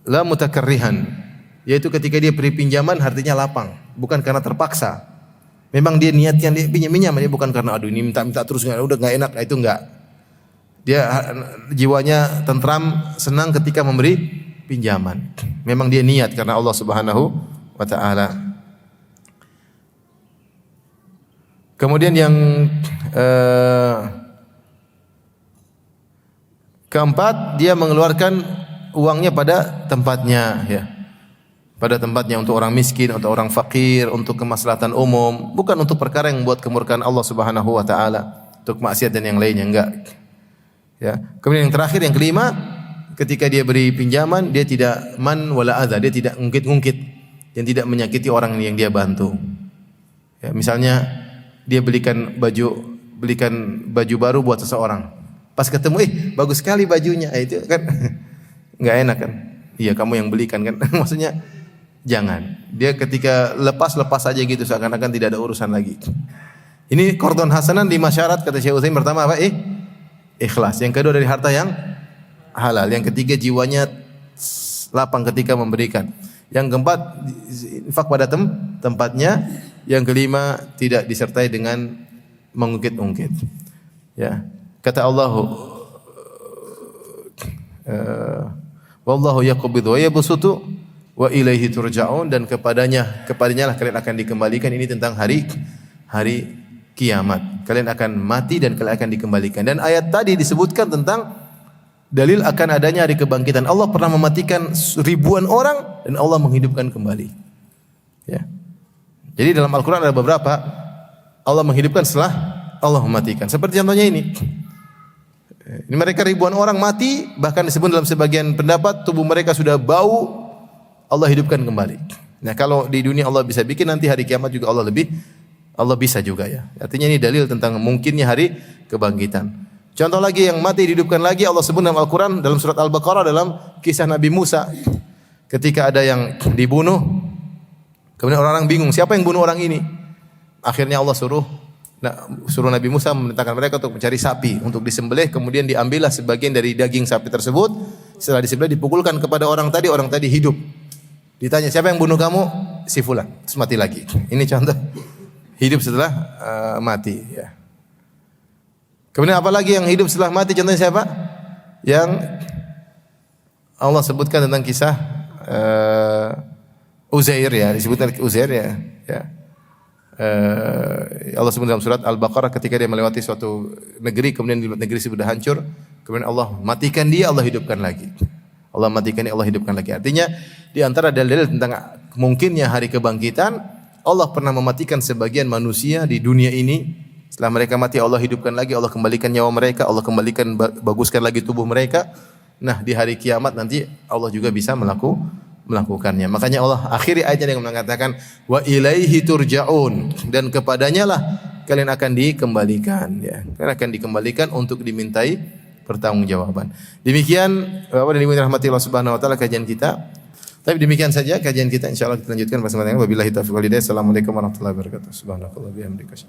la mutakarrihan. Yaitu ketika dia beri pinjaman hatinya lapang, bukan karena terpaksa. Memang dia niatnya dia pinjam, dia bukan karena aduh ini minta terus udah enggak enak, itu enggak. Dia jiwanya tentram, senang ketika memberi pinjaman. Memang dia niat karena Allah Subhanahu wa taala. Kemudian yang keempat, dia mengeluarkan uangnya pada tempatnya, ya. Pada tempatnya untuk orang miskin, untuk orang fakir, untuk kemaslahatan umum, bukan untuk perkara yang membuat kemurkaan Allah Subhanahu wa taala, untuk maksiat dan yang lainnya, enggak. Ya. Kemudian yang terakhir, yang kelima, ketika dia beri pinjaman, dia tidak man wala adza, dia tidak ngungkit-ngungkit dan tidak menyakiti orang yang dia bantu. Ya, misalnya dia belikan baju baru buat seseorang. Pas ketemu, bagus sekali bajunya. Itu kan enggak enak kan? Iya, kamu yang belikan kan? Maksudnya jangan. Dia ketika lepas aja gitu, seakan-akan tidak ada urusan lagi. Ini qardan hasanan 5 syarat kata Syekh Utsaimin. Pertama apa? Ikhlas. Yang kedua dari harta yang halal. Yang ketiga jiwanya lapang ketika memberikan. Yang keempat infak pada tempatnya. Yang kelima tidak disertai dengan mengungkit-ungkit. Ya. Kata Allah, wallahu yaqbidu wa yabsutu wa ilaihi turja'un, dan kepadanya lah kalian akan dikembalikan. Ini tentang hari kiamat. Kalian akan mati dan kalian akan dikembalikan. Dan ayat tadi disebutkan tentang dalil akan adanya hari kebangkitan. Allah pernah mematikan ribuan orang dan Allah menghidupkan kembali. Ya. Jadi dalam Al-Quran ada beberapa Allah menghidupkan setelah Allah mematikan. Seperti contohnya ini. Ini mereka ribuan orang mati, bahkan disebut dalam sebagian pendapat tubuh mereka sudah bau, Allah hidupkan kembali. Nah, kalau di dunia Allah bisa bikin, nanti hari kiamat juga Allah bisa juga, ya. Artinya ini dalil tentang mungkinnya hari kebangkitan. Contoh lagi yang mati dihidupkan lagi, Allah sebut dalam Al-Quran dalam surat Al-Baqarah dalam kisah Nabi Musa. Ketika ada yang dibunuh, kemudian orang-orang bingung, siapa yang bunuh orang ini? Akhirnya Allah suruh Nabi Musa memerintahkan mereka untuk mencari sapi untuk disembelih, kemudian diambillah sebagian dari daging sapi tersebut. Setelah disembelih dipukulkan kepada orang tadi hidup. Ditanya, siapa yang bunuh kamu? Si fulan. Terus mati lagi. Ini contoh hidup setelah mati, ya. Kemudian apalagi yang hidup setelah mati? Contohnya siapa? Yang Allah sebutkan tentang kisah Uzair ya, disebutkan Uzair ya. Allah sebut dalam surat Al-Baqarah ketika dia melewati suatu negeri, kemudian di negeri sudah hancur, kemudian Allah matikan dia, Allah hidupkan lagi. Allah matikan dia, Allah hidupkan lagi. Artinya di antara dalil-dalil tentang mungkinnya hari kebangkitan, Allah pernah mematikan sebagian manusia di dunia ini. Setelah mereka mati, Allah hidupkan lagi, Allah kembalikan nyawa mereka, Allah kembalikan, baguskan lagi tubuh mereka. Nah, di hari kiamat nanti Allah juga bisa melakukannya. Makanya Allah akhiri ayatnya dengan mengatakan wa ilaihi turja'un, dan kepadanya lah kalian akan dikembalikan ya. Kalian akan dikembalikan untuk dimintai pertanggungjawaban. Demikian Bapak dan Ibu yang dirahmati Allah Subhanahu wa taala kajian kita. Tapi demikian saja kajian kita, insyaallah kita lanjutkan pada kesempatan yang lain. Wabillahi taufiq wal hidayah. Assalamualaikum warahmatullahi wabarakatuh. Subhanakallahumma wa bihamdika.